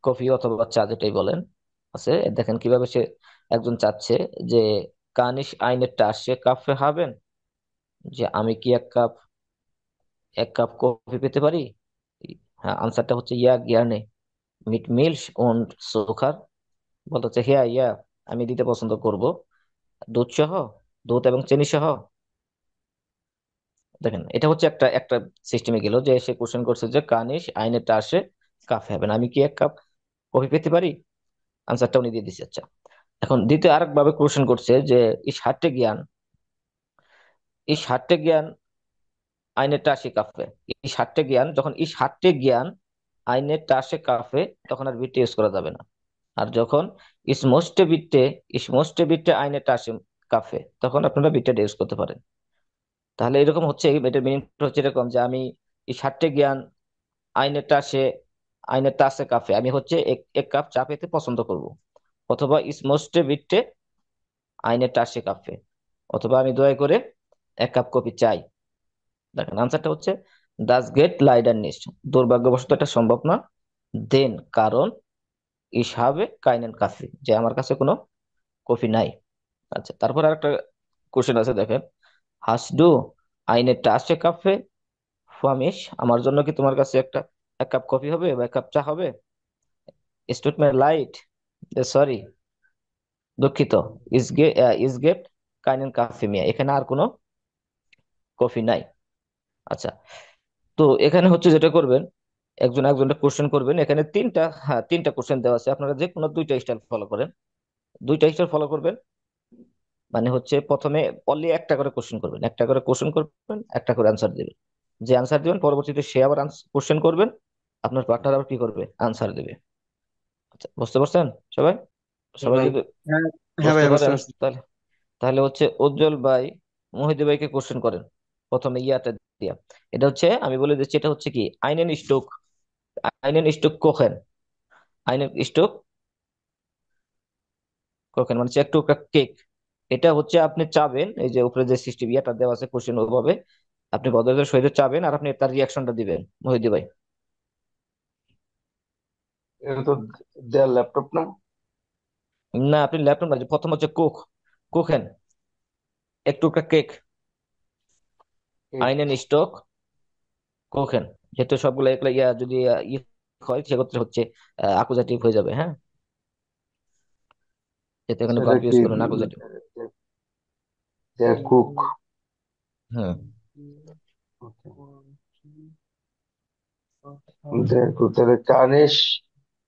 কফি অথবা চা যেটাই বলেন আছে, দেখেন কিভাবে সে একজন চাচ্ছে যে কানিশ আইনের আসছে কাফে হাবেন, যে আমি কি 1 কাপ কফি পেতে পারি। হ্যাঁ, আনসারটা হচ্ছে ইয়া গিয়ানে মিট মিল্স und সুখার, বলতে হচ্ছে হ্যাঁ ইয়া, আমি দিতে পছন্দ করব দুধ সহ, দুধ এবং চিনি সহ। দেখেন এটা হচ্ছে একটা একটা সিস্টেমে গেল, যে সে কোশ্চেন করছে যে কানিশ আইনেরটা আসে কাফে হবেন, আমি কি 1 কাপ কফি পেতে পারি, আনসারটা উনি দিয়ে দিচ্ছে। আচ্ছা এখন দ্বিতীয় আরেক ভাবে কোশ্চেন করছে যে ইস হাট্টে জ্ঞান, ইস হাট্টে জ্ঞান আইনেরটা আসে কাফে, ইস হাট্টে জ্ঞান, যখন ইস হাট্টে জ্ঞান আইনেরটা আসে কাফে, তখন আর বিটে ইউজ করা যাবে না। আর যখন ইস মোস্টে বিটে আইনেরটা আসে কাফে, তখন আপনারা বিটে ইউজ করতে পারেন। তাহলে এরকম হচ্ছে, এটার মিনিং হচ্ছে এরকম যে আমি এই 60টে জ্ঞান আইনেরটা আসে, আইনেরটা আছে কাফে, আমি হচ্ছে 1 কাপ চা পেতে পছন্দ করব, অথবা ইসমোস্টে বিটে আইনেরটা আসে কাফে, অথবা আমি দয়া করে 1 কাপ কফি চাই। দেখেন আনসারটা হচ্ছে ডাস গেট লাইডার নিস্ট, দুর্ভাগ্যবশত এটা সম্ভব না, দেন কারণ ইস হাবে কাইনেন কাফি, যে আমার কাছে কোনো কফি নাই। আচ্ছা তারপর আরেকটা কোশ্চেন আছে দেখেন, হাসডু আইনেরটা আসে কাফে ফামিশ, আমার জন্য কি তোমার কাছে 1 কাপ কফি হবে বা 1 কাপ চা হবে। স্টুডমেন্ট লাইট, সরি দুঃখিত, ইস গেট কাইনেন কাফি মিয়া, এখানে আর কোনো কফি নাই। আচ্ছা, তো এখানে হচ্ছে যেটা করবেন, একজন একজনটা কোশ্চেন করবেন, এখানে তিনটা কোশ্চেন দেওয়া আছে, আপনারা যে কোনো দুইটা স্টাইল ফলো করেন, দুইটা স্টাইল ফলো করবেন। মানে হচ্ছে প্রথমে অনলি একটা করে কোশ্চেন করবেন, একটা করে কোশ্চেন করবেন, একটা করে আনসার দিবেন, যে আনসার দিবেন পরবর্তীতে সে আবার কোশ্চেন করবেন, আপনার পার্টনার আবার কি করবে, আনসার দেবে। আচ্ছা বুঝতে পারছেন সবাই? জি সবাই ভাই। যদি হ্যাঁ, হ্যাঁ বুঝতে ভাইয়া বুঝতে পারেন, পারছি। তাহলে তাহলে হচ্ছে উজ্জ্বল ভাই মহিদি ভাইকে কোশ্চেন করেন প্রথমে ইয়াটা দিয়া। এটা হচ্ছে আমি বলে দিচ্ছি, এটা হচ্ছে কি আইনেন স্টুক কোখেন, আইনেন স্টুক কোকেন মানে হচ্ছে এক টুকরা কেক। এটা হচ্ছে আপনি চাবেন, এই যে উপরে যে সিস্টেম ইয়াটা দেওয়া আছে কোশ্চেন ওইভাবে আপনি ভদ্রতার সহিত চাবেন আর আপনি তার রিয়াকশনটা দিবেন মহিদি ভাই। এটা তো দেয়ার ল্যাপটপ না? না আপনি ল্যাপটপ না, যে প্রথম হচ্ছে কোক, কোকেন এক টুকরা কেক, কেক। আইনেন স্টক, কোকেন। যেহেতু সবগুলো এগুলো ইয়া যদি হয় সেক্ষেত্রে হচ্ছে আকুজাটিভ হয়ে যাবে, হ্যাঁ, যেহেতু এখানে সেটা ভার্ব ইউজ কি করবেন আকুজাটিভ। দেয়ার কুক? হুম। দেয়ার কুক, তাহলে কার্নিশ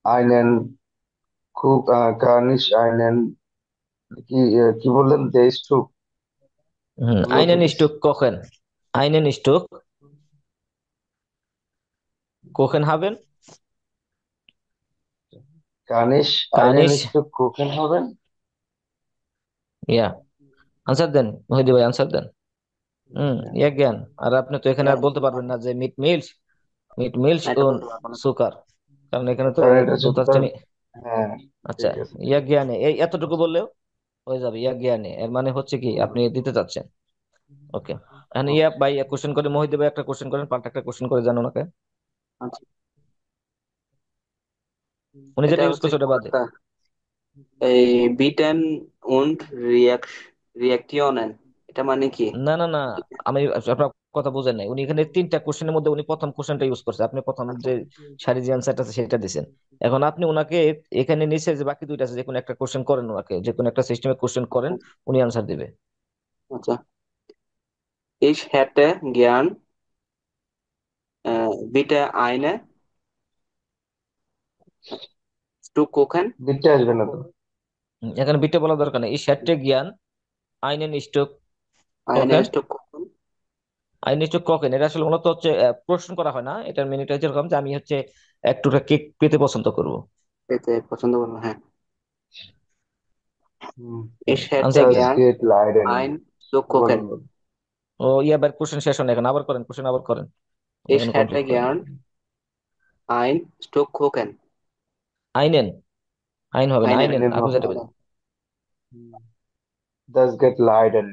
আইনেন কুক, কার্নিশ আইনেন কি বললেন, দেয়ার স্টুক? হুম, বলো তো আইনেন please। স্টক কোকেন, আইনেন স্টক কোকেন হাবেন, কার্নিশ আইনেন কানিস, স্টুক কুকেন হবেন। ইয়া আনসার দেন মহিদি ভাই, আনসার দেন। ইয়া জ্ঞান। আর আপনি তো এখানে আর বলতে পারবেন না যে মিট মিলস, মিট মিলস না, এটা উন বলতে পারবো না। সুকার, কারণ এখানে তো কারণ এটা দুধ সাথে আর তার, চিনি। হ্যাঁ আচ্ছা, ঠিক আছে ইয়া ঠিক আছে। জ্ঞানে এই এতটুকু বললেও হয়ে যাবে, ইয়া জ্ঞানে এর মানে হচ্ছে কি আপনি দিতে চাচ্ছেন। ওকে, এখন ইয়া ওকে। ভাই কোশ্চেন করে, মহিদি ভাই একটা কোশ্চেন করেন, পাল্টা একটা কোশ্চেন করে জানো ওনাকে, আচ্ছা, উনি এটা যেটা ইউজ হচ্ছে করছে ওটা বাদে। একটা এই বিটেন উন্ড রিয়াকশনের, এটা মানে কি? না না না, আমি আপনার কথা বুঝেন নাই, উনি এখানে তিনটা কোশ্চেনের মধ্যে উনি প্রথম কোশ্চেনটা ইউজ করছে, আপনি প্রথম আচ্ছা যে সারি যে অ্যান্সারটা আছে সেটা দিছেন। এখন আপনি ওনাকে এখানে নিচে যে বাকি দুইটা আছে যে কোনো একটা কোশ্চেন করেন ওনাকে, যে কোনো একটা সিস্টেমে কোশ্চেন করেন, আচ্ছা উনি অ্যান্সার দিবে। আচ্ছা। Ich hätte gern bitte eine Stück Kuchen, বিটটা আসবে না তো? এখানে বিটে বলা দরকার নেই, এই ষাটটে জ্ঞান আইনেন স্টক einen কোকেন, Stück Kuchen, আইনেন স্টক কোকেন। এটা আসলে মূলত হচ্ছে প্রশ্ন করা হয় না, এটার মিনিট হচ্ছে এরকম যে আমি হচ্ছে একটু কেক পেতে পছন্দ করব। পেতে পছন্দ করবো, হ্যাঁ। Ich hätte আনসার জাস্ট দেন। gern গেট লাইডেন। ein Stück বলেন Kuchen. বলেন। ও ইয়াবার কোশ্চেন শেষ হয় না, এখন আবার করেন, কোশ্চেন আবার করেন, উনি Ich এখনো hätte কমপ্লিট করেন। gern ein Stück Kuchen. আইনেন, আইন হবে না, Einen, আইনেন আইনেন হবে আকুজাটিভ। না। জাস্ট গেট লাইডেন,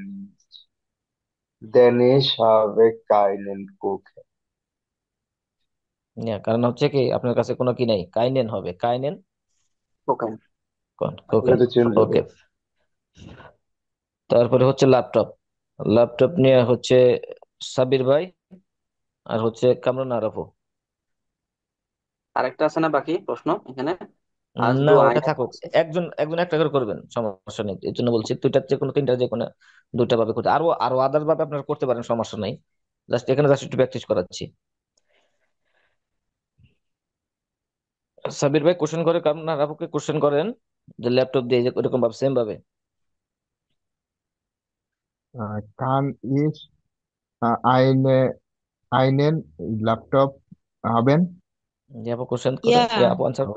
দেন ইস হবে কাইনেন কুক। কারণ হচ্ছে কি আপনার কাছে কোনো কি নাই, কাইনেন হবে, কাইনেন Kuchen. কোকেন। আসলে চেঞ্জ হবে। ওকে, তারপরে হচ্ছে ল্যাপটপ, ল্যাপটপ নিয়ে হচ্ছে সাবির ভাই আর হচ্ছে কামরুন আরাফু। আরেকটা আছে না বাকি প্রশ্ন এখানে? আজ না দু ওটা eine থাকুক, একজন একজন একটা করে করবেন, সমস্যা নেই, এর জন্য বলছি দুইটার যে কোনো তিনটা যে কোনো দুইটা ভাবে করতে, আরো আরো আদার ভাবে আপনারা করতে পারেন, সমস্যা নাই, জাস্ট এখানে জাস্ট একটু প্র্যাকটিস করাচ্ছি। সাবির ভাই কোশ্চেন করে, কামরুন আরাফুকে কোশ্চেন করেন যে ল্যাপটপ দিয়ে যে এরকম ভাবে সেম ভাবে। কান ইস আইনে আইনেন ল্যাপটপ হবেন। যে আপু কোশ্চেন করেন, ইয়া Yeah, আপু আনসার।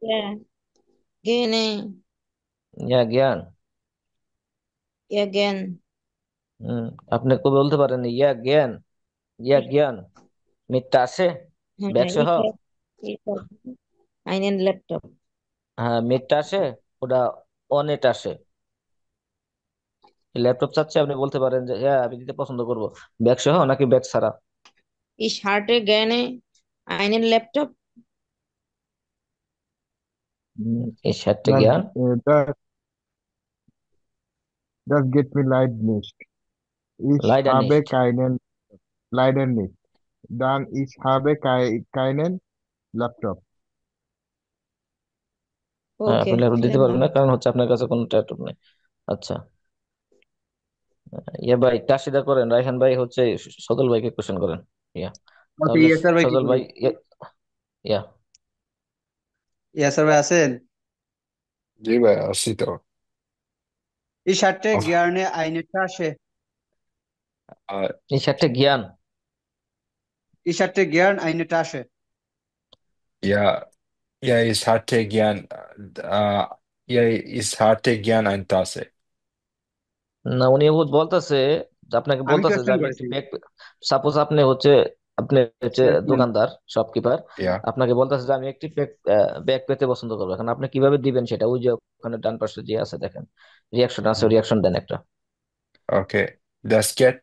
yeah. Gene, ইয়া জ্ঞান। again. হম, আপনি কবে বলতে পারেন ইয়া জ্ঞান, ইয়া জ্ঞান মিথ্যা আসে ব্যাগ সহ। Einen Laptop. হ্যাঁ মিথ্যা আসে, ওটা অনেট আসে। ল্যাপটপ চাচ্ছে আপনি বলতে পারেন যে হ্যাঁ আমি দিতে পছন্দ করব, ব্যাগ সহ নাকি ব্যাগ ছাড়া। Ich hätte gerne einen Laptop. এই সাতটা জ্ঞান, Das geht mir leid nicht. Ich লাইডা habe নিস্ট। keinen, leider nicht. Dann ich habe keinen Laptop. হ্যাঁ আপনি Okay, ল্যাপটপ দিতে vielen পারবেন Dank. না কারণ হচ্ছে আপনার কাছে কোনো ল্যাপটপ নেই। আচ্ছা, ইয়া ভাই টাসিদা করেন, রাইহান ভাই হচ্ছে সজল ভাইকে কোশ্চেন করেন। ইয়া ওকে, তাহলে ইয়াসার ভাই কি সজল করি? ভাই, ইয়া ইয়াসার ভাই আছেন? জি ভাই আসি তো। Ich hätte gerne eine Tasche. আহ, এই সাতটা জ্ঞান, Ich hätte gern eine Tasche. ইয়া ইয়া ইস hatte gern ইয়া ইস hatte gern ein Tasse. না উনি বলতেছে, আপনাকে আমি বলতেছে যে কোয়েশ্চেন আমি একটু করছি। ব্যাগ, সাপোজ আপনি হচ্ছে আপনি হচ্ছে সেলসম্যান। দোকানদার, শপকিপার, Yeah. আপনাকে বলতেছে যে আমি একটি ব্যাগ পেতে পছন্দ করবো। এখন আপনি কিভাবে দিবেন সেটা ওই যে ওখানে ডান পাশে যে আছে দেখেন, রিয়াকশন আছে, Mhm. রিয়াকশন দেন একটা। Okay. Das geht,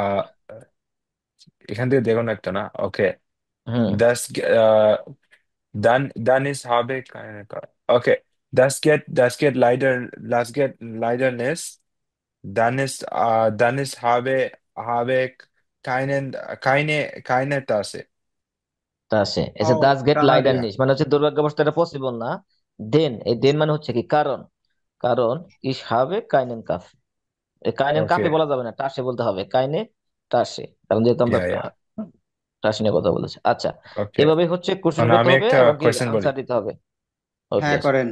uh, এখান থেকে দেখো না একটা না, ওকে। হুম। Das, dann ist habe keine, okay. Das geht leider nicht. Dann ist habe keinen, keine Tasse. তা আছে ও এসে দাস গেট লাইডার Yeah. নিস, মানে হচ্ছে দুর্ভাগ্যবশত এটা পসিবল না। দেন, এই দেন মানে হচ্ছে কি কারণ, কারণ ইস হবে কাইনেন কাফে, এই কাইনেন কাফে Okay. বলা যাবে না, টাসে বলতে হবে, কাইনে টাসে, কারণ যেহেতু আমরা Yeah, yeah. টাসে নিয়ে কথা বলেছি। আচ্ছা, Okay. এভাবে হচ্ছে কোশ্চেন মানে করতে আমি হবে একটা এবং কি কোয়েশ্চেন বলি। আনসার দিতে হবে। ওকে। হ্যাঁ করেন।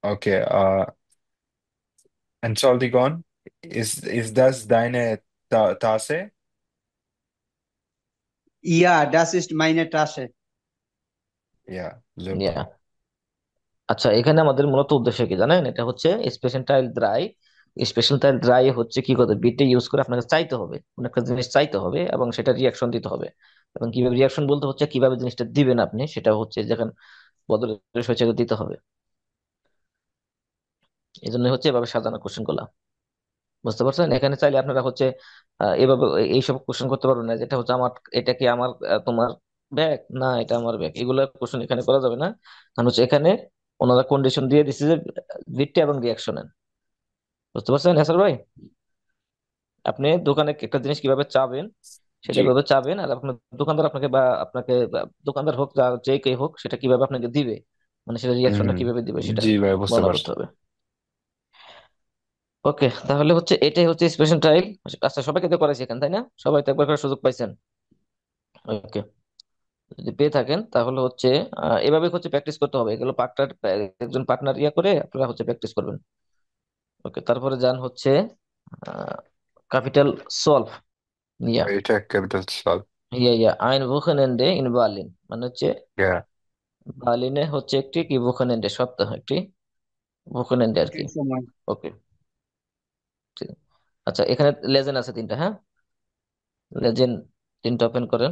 Okay. Entschuldigung, ist das deine Tasse? ইয়া ডাস ইস্ট মাইনে টাসে। Ja, super. ইয়া। আচ্ছা, এখানে আমাদের মূলত উদ্দেশ্য কি জানেন, এটা হচ্ছে special tile dry. Special tile dry হচ্ছে কি করতে, বিটে ইউজ করে আপনাকে চাইতে হবে, কোন একটা জিনিস চাইতে হবে এবং সেটা রিয়াকশন দিতে হবে। এবং কিভাবে রিয়াকশন বলতে হচ্ছে কিভাবে জিনিসটা দিবেন আপনি, সেটা হচ্ছে যেখানে বদলে হচ্ছে দিতে হবে। এই জন্য হচ্ছে এভাবে সাজানো কোশ্চেন গুলা, বুঝতে পারছেন? এখানে চাইলে আপনারা হচ্ছে এভাবে এইসব কোশ্চেন করতে পারবেন না, যেটা হচ্ছে আমার, এটা কি আমার তোমার ব্যাগ, না এটা আমার ব্যাগ, এগুলো কোশ্চেন এখানে করা যাবে না। কারণ হচ্ছে এখানে ওনারা কন্ডিশন দিয়ে দিচ্ছে যে ভিটে এবং রিয়াকশনের, বুঝতে পারছেন হ্যাঁ স্যার ভাই? আপনি দোকানে একটা জিনিস কিভাবে চাবেন সেটা জি কিভাবে চাবেন, আর আপনার দোকানদার আপনাকে বা দোকানদার হোক যে কেউ হোক সেটা কিভাবে আপনাকে দিবে, মানে সেটা রিয়াকশনটা হুম, কিভাবে দিবে সেটা জি ভাই, বুঝতে বর্ণনা পারছি। করতে হবে। ওকে, তাহলে হচ্ছে এটাই হচ্ছে স্পেশাল টাইল। আচ্ছা, সবাইকে তো করাইছি এখানে, তাই না? সবাই তো একবার করে সুযোগ পাইছেন। ওকে, যদি পেয়ে থাকেন তাহলে হচ্ছে এভাবে হচ্ছে প্র্যাকটিস করতে হবে, এগুলো পার্টনার, একজন পার্টনার ইয়া করে আপনারা হচ্ছে প্র্যাকটিস করবেন। ওকে, তারপরে যান হচ্ছে ক্যাপিটাল সলভ। ইয়া, এটা ক্যাপিটাল স্লগ। ইয়া আইন ওখানেন্ডে ইন বার্লিন, মানে হচ্ছে হ্যাঁ। বার্লিনে হচ্ছে একটি কি ওখানেন্ডে সপ্তাহ, একটি ওখানেন্ডে আর কি। ছুটির সময়। ওকে, ঠিক। আচ্ছা, এখানে লেজেন্ড আছে তিনটা, হ্যাঁ? লেজেন্ড তিনটা ওপেন করেন।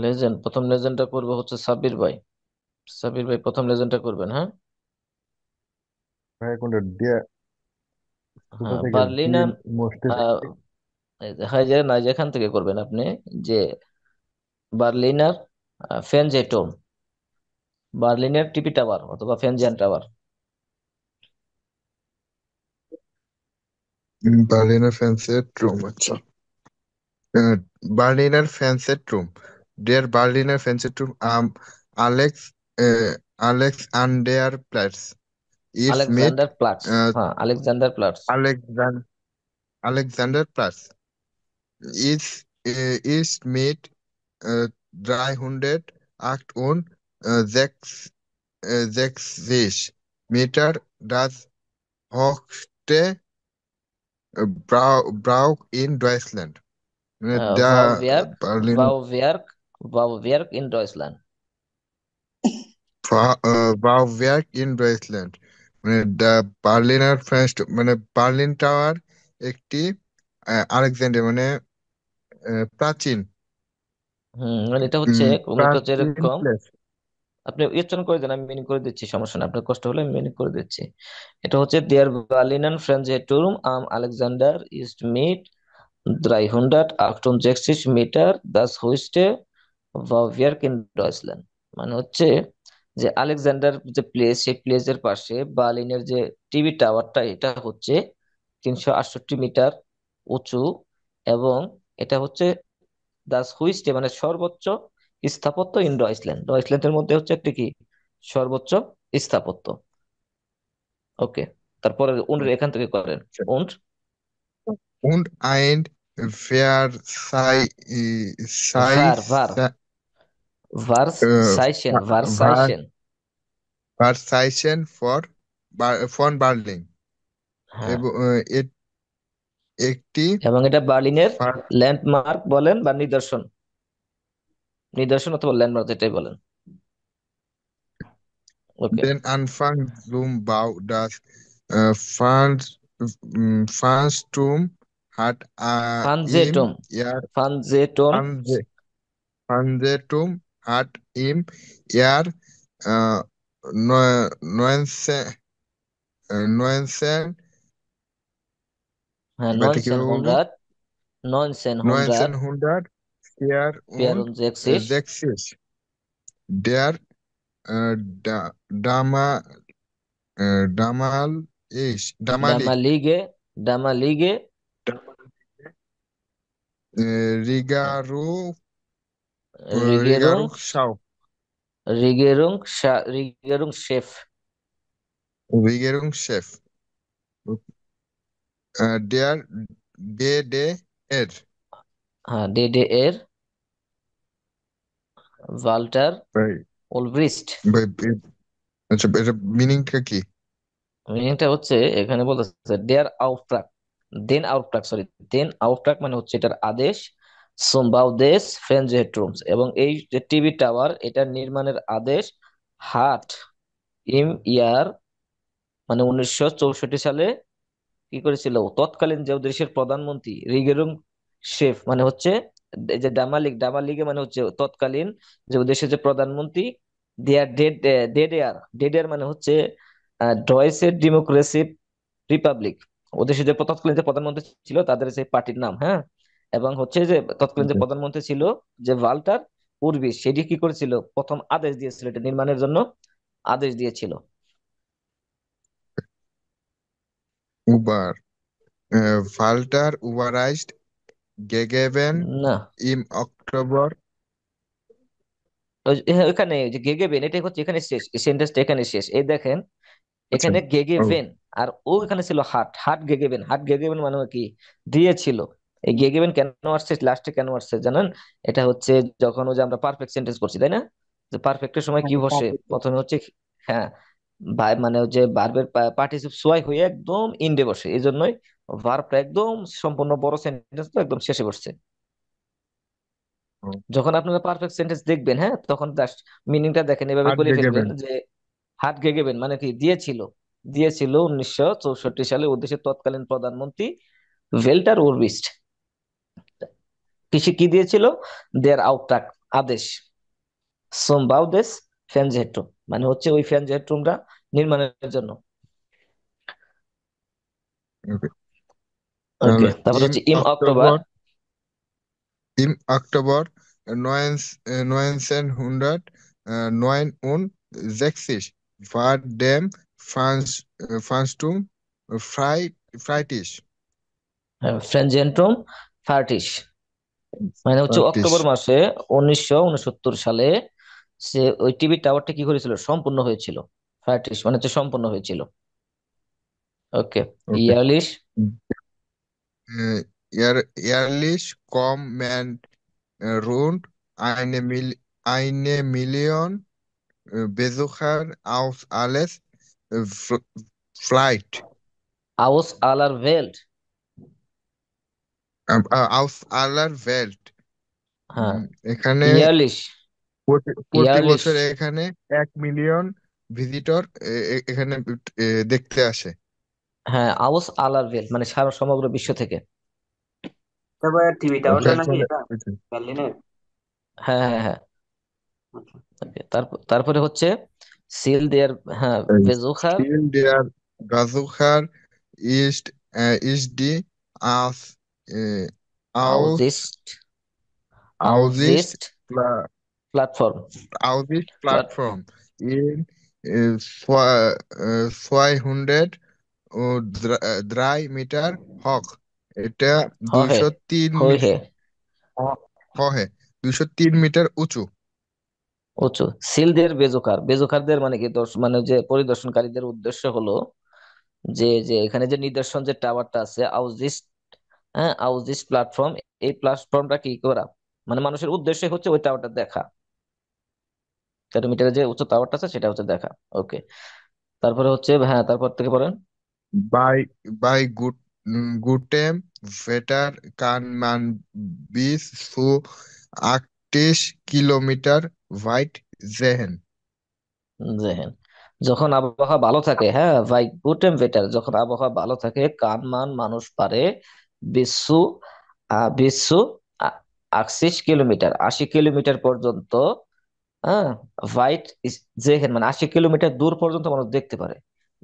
লেজেন্ড, প্রথম লেজেন্ডটা করবো হচ্ছে সাব্বির ভাই। সাব্বির ভাই প্রথম লেজেন্ডটা করবেন, হ্যাঁ? ভাই কোনটা দিয়ে কোথা হ্যাঁ, থেকে বার্লিন দিয়ে মোস্টে থেকে? হয় যে না, যেখান থেকে করবেন আপনি, যে বার্লিনার ফেনজেটোম, বার্লিনের টিপি টাওয়ার অথবা ফেনজিয়ান টাওয়ার। বার্লিনার ফ্যান্সেট রুম, আচ্ছা। বার্লিনার ফ্যান্সেট রুম, ডিয়ার বার্লিনার ফ্যান্সেট রুম, আলেক্স আলেক্স আন্ডার প্ল্যাটস ইটস মিট আলেকজান্ডার প্লাটস, হ্যাঁ Alexanderplatz. Alexander Platz ist mit 368 Meter das höchste Brauch in Deutschland. Der ভাউভিয়ার্ক, Berliner ভাউভিয়ার্ক, ভাউভিয়ার্ক ইন ডয়েচল্যান্ড। Bauwerk in Deutschland, মানে দ্য বার্লিনার ফ্রেঞ্চ, মানে বার্লিন টাওয়ার একটি আলেকজান্ডার মানে প্রাচীন মানে এটা হচ্ছে কোনটা হচ্ছে প্রাচীন এরকম, প্লেস। আপনি উচ্চারণ করে দেন, আমি মিনিং করে দিচ্ছি, সমস্যা নেই, আপনার কষ্ট হলে আমি মিনিং করে দিচ্ছি। এটা হচ্ছে দেয়ার বার্লিনান ফ্রেঞ্জেটুরুম আম আলেকজান্ডার ইস্ট মিট 368 মিটার দাস হুইস্টে ভাউভিয়ার্ক ইন ডয়েচল্যান্ড, মানে হচ্ছে যে আলেকজান্ডার যে প্লেস, সেই প্লেসের পাশে বার্লিনের যে টিভি টাওয়ারটা, এটা হচ্ছে 368 মিটার উঁচু, এবং এটা হচ্ছে দাস হুইস্টে মানে সর্বোচ্চ স্থাপত্য ইন ডয়েচল্যান্ড, ডয়েচল্যান্ডের মধ্যে হচ্ছে একটি কি সর্বোচ্চ স্থাপত্য। ওকে, তারপরে উন্ড এখান থেকে করেন। উন্ড, Und ein Versailles, ভার ভার, ভার্সাইশেন, ভার্সাইশেন। Versailles von Berlin হ্যাঁ, এবং একটি এবং এটা বার্লিনের ল্যান্ডমার্ক বলেন বা নিদর্শন, নিদর্শন অথবা ল্যান্ডমার্ক যেটাই বলেন। ওকে, den Anfang zum Bau des Fahnsturm hat im Fanzetum. Jahr Fanzeton. Fanze- Fanzetum hat im Jahr äh, 19, 19, হ্যাঁ, বাট কিভাবে বলবো 1900 1900 64 1964 der Dama Damal Damalig Damalige Damalige Rigaru Regierung Schau Regierungschef Regierungschef der DDR হ্যাঁ DDR ওয়াল্টার ভাই ওলব্রিস্ট। ভাই আচ্ছা এটা মিনিংটা কি? মিনিংটা হচ্ছে এখানে বলতেছে দেয়ার আউটট্রাক দেন আউটট্রাক মানে হচ্ছে এটার আদেশ সোমবাউদেস ফ্রেঞ্জেট্রুমস, এবং এই যে টিভি টাওয়ার এটার নির্মাণের আদেশ হাট ইম ইয়ার মানে 1964 সালে কি করেছিল তৎকালীন যে দেশের প্রধানমন্ত্রী রিগেরুং শেফ মানে হচ্ছে এই যে ডামালিগে মানে হচ্ছে তৎকালীন যে দেশের যে প্রধানমন্ত্রী দেয়ার ডেড এয়ার মানে হচ্ছে ডয়েসের ডেমোক্রেসি রিপাবলিক, ও দেশের যে তৎকালীন যে প্রধানমন্ত্রী ছিল তাদের যে পার্টির নাম, হ্যাঁ। এবং হচ্ছে যে তৎকালীন যে প্রধানমন্ত্রী ছিল যে ভাল্টার উর্বিস, সেটি কি করেছিল প্রথম আদেশ দিয়েছিল এটা নির্মাণের জন্য আদেশ দিয়েছিল। Uber Walter überreicht gegeben না, im Oktober ওখানে যে গেগেবেন এটাই হচ্ছে এখানে শেষ, সেন্টেন্সটা এখানে শেষ। এই দেখেন আচ্ছা এখানে ও গেগেবেন আর ও এখানে ছিল হাট গেগেবেন মানে কি দিয়েছিল। এই গেগেবেন কেন আসছে লাস্টে, কেন আসছে জানেন? এটা হচ্ছে যখন ও যে আমরা পারফেক্ট সেন্টেন্স করছি তাই না, যে পারফেক্টের সময় কি বসে প্রথমে হচ্ছে হ্যাঁ মানে ওই যে ভার্বের পার্টিসিপ সোয়াই হয়ে একদম ইন্ডে বসে, এই জন্যই ভার্বটা একদম সম্পূর্ণ বড় সেন্টেন্স তো একদম শেষে বসছে। ও যখন আপনারা পারফেক্ট সেন্টেন্স দেখবেন, হ্যাঁ, তখন জাস্ট মিনিংটা দেখেন এভাবে hat করে ফেলবেন gegeben যে হাত গেগেবেন মানে কি দিয়েছিল 1964 সালে ও দেশের তৎকালীন প্রধানমন্ত্রী ভেল্টার উরবিস্ট। কৃষি কি দিয়েছিল দেয়ার আউটট্রাক আদেশ সোমবাউদেস ফেনজেট্রুম মানে হচ্ছে ওই ফেনজেট্রুমটা নির্মাণের জন্য। okay. ওকে, তাহলে তারপর হচ্ছে ইম October im Oktober 1969 war dem Fanstum Freitisch ফেনজেট্রুম ফার্টিস মানে হচ্ছে Freitisch অক্টোবর মাসে 1969 সালে সে ওই টিভি টাওয়ারটা কি করেছিল সম্পূর্ণ হয়েছিল। ফার্টিস মানে হচ্ছে সম্পূর্ণ হয়েছিল। ওকে, okay. ইয়ারলিশ Jährlich kommen rund eine Million Besucher aus alles Flight আউস আলার ভেল্ট। aus aller Welt হ্যাঁ, এখানে ইয়ারলিশ প্রতি ইয়ারলিশ বছর এখানে 1 মিলিয়ন ভিজিটর এখানে দেখতে আসে। হ্যাঁ, আউস আলার ভেল্ট মানে সারা সমগ্র বিশ্ব থেকে। তারপর টিভি টাওয়ারটা যার নাকি ফলে এটা বার্লিনের? হ্যাঁ হ্যাঁ হ্যাঁ। আচ্ছা। Okay, তারপরে হচ্ছে সিল দেয়ার, হ্যাঁ, বেজুখার Ziel der Besucher ist die äh, Aus, আউজিস্ট Aussicht, আউজিস্ট প্ল্যাটফর্ম Aussicht Plattform in 203 মিটার hoch এটা হহে 203 হই হে হহে 203 মিটার উঁচু। উঁচু। সিল দেয়ার বেজুকারদের মানে কি মানে যে পরিদর্শনকারীদের উদ্দেশ্য হলো যে যে এখানে যে নিদর্শন যে টাওয়ারটা আছে আউজিস্ট, হ্যাঁ, আউজিস্ট প্ল্যাটফর্ম, এই প্ল্যাটফর্মটা কি করা মানে মানুষের উদ্দেশ্য হচ্ছে ওই টাওয়ারটা দেখা, 13 মিটারের যে উচ্চ টাওয়ারটা আছে সেটা হচ্ছে দেখা। ওকে, তারপরে হচ্ছে হ্যাঁ তারপর থেকে পড়েন। Bei gutem Wetter kann man bis zu 80 Kilometer weit sehen. দেখেন যখন আবহাওয়া ভালো থাকে, হ্যাঁ ভাই গুটেম বেটার, যখন আবহাওয়া ভালো থাকে কান মান মানুষ পারে বিশু বিশু 80 কিলোমিটার, 80 কিলোমিটার পর্যন্ত। হ্যাঁ, হোয়াইট যেখানে মানে 80 কিলোমিটার দূর পর্যন্ত মানুষ দেখতে পারে।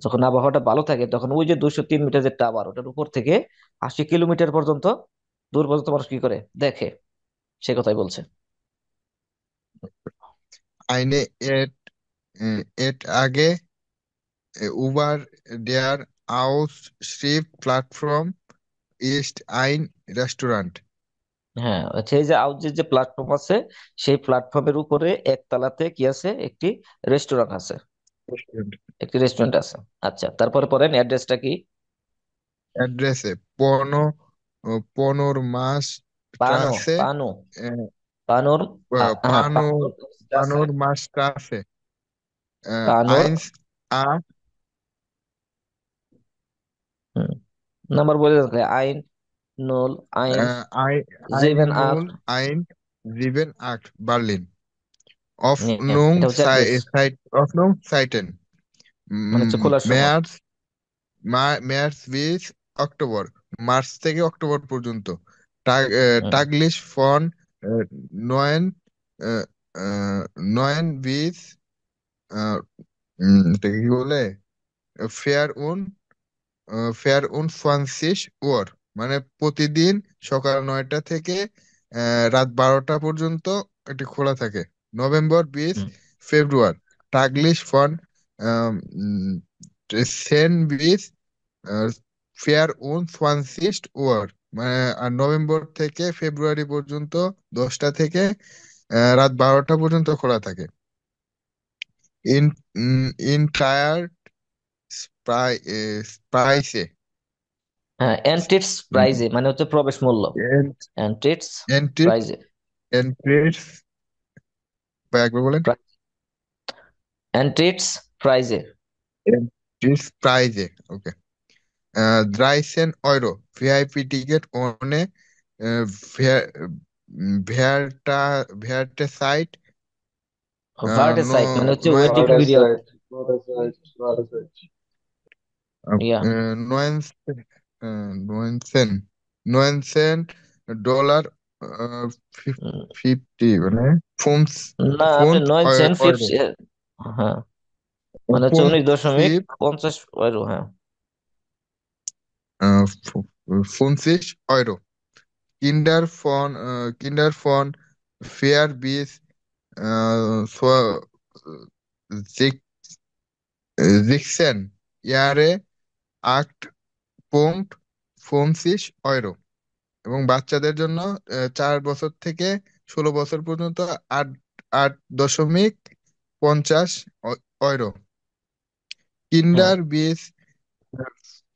যখন আবহাওয়াটা ভালো থাকে তখন ওই যে 203 মিটার যে টাওয়ার, ওটার উপর থেকে 80 কিলোমিটার পর্যন্ত দূর পর্যন্ত মানুষ কি করে দেখে, সে কথাই বলছে। Eine et আগে über der Ausschiff-Plattform ist ein Restaurant. হ্যাঁ, আচ্ছা, এই যে আউজের যে প্ল্যাটফর্ম আছে, সেই প্ল্যাটফর্মের উপরে একতলাতে কি আছে, একটি রেস্টুরেন্ট আছে, Restaurant. একটি রেস্টুরেন্ট আছে। আচ্ছা, তারপরে পড়েন অ্যাড্রেসটা কি। অ্যাড্রেসে পনোরমাস পানো ট্রাসে পানো পানোর হ্যাঁ, পানো পানোর Straße, পানোরমাস ট্রাসে পানোর আইন্স আ নাম্বার বলে দেন, আইন নুল আইন আই আইনে জেভেন নুল আট। আইন জিবেন আট বার্লিন অফ এটা হচ্ছে অ্যাড্রেস, নং সাইটেন মানে হচ্ছে খোলার সময়। Meyers Meyers beach October, March থেকে অক্টোবর পর্যন্ত। হুম, টাগলিশ ফন নয়েন আহ, নয়েন বিচ এটাকে কি বলে, ফেয়ার উন ফেয়ার উন ফ্রান্সিস ওর, মানে প্রতিদিন সকাল 9টা থেকে রাত 12টা পর্যন্ত এটি খোলা থাকে। নভেম্বর বিচ হুম, ফেব্রুয়ার টাগলিশ ফন সেন বিচ ফেয়ার উন ফ্রান্সিস ওর, মানে আর নভেম্বর থেকে ফেব্রুয়ারি পর্যন্ত 10টা থেকে রাত 12টা পর্যন্ত খোলা থাকে। ইন ইনটায়ার প্রাইসে হ্যাঁ, এন্ট্রিস প্রাইজে মানে হচ্ছে প্রবেশ মূল্য, এন্ট্রিস এন্ট্রিস প্রাইজে, এন্ট্রিস বা একবার বলেন। এন্ট্রিস প্রাইজে। এন্ট্রিস প্রাইজে, ওকে। 13 euro ভিআইপি টিকিট ওনে ভেয়ারটা ভেয়ারটে সাইট ভার্টে নো সাইট মানে হচ্ছে নয়েন waiting Not a period. site, not a site, not a site. ইয়া, নয়েন নোয়েনসেন নোয়েনসেন ডলার ফিফটি, মানে ফুন্স না, আপনি ফুন্ট 9 সেন্ট 50, ইউরো হ্যাঁ, মানে হচ্ছে ফুন্ট 19.50 হ্যাঁ। ফুন্সিস ইউরো কিন্ডার ফন ফেয়ার বিচ জিক্সেন ইয়ারে আট পঙ্ক্ট ফোনসিস ইউরো, এবং বাচ্চাদের জন্য 4 বছর থেকে 16 বছর পর্যন্ত 8.50 ইউরো। হ্যাঁ, কিন্ডার বিচ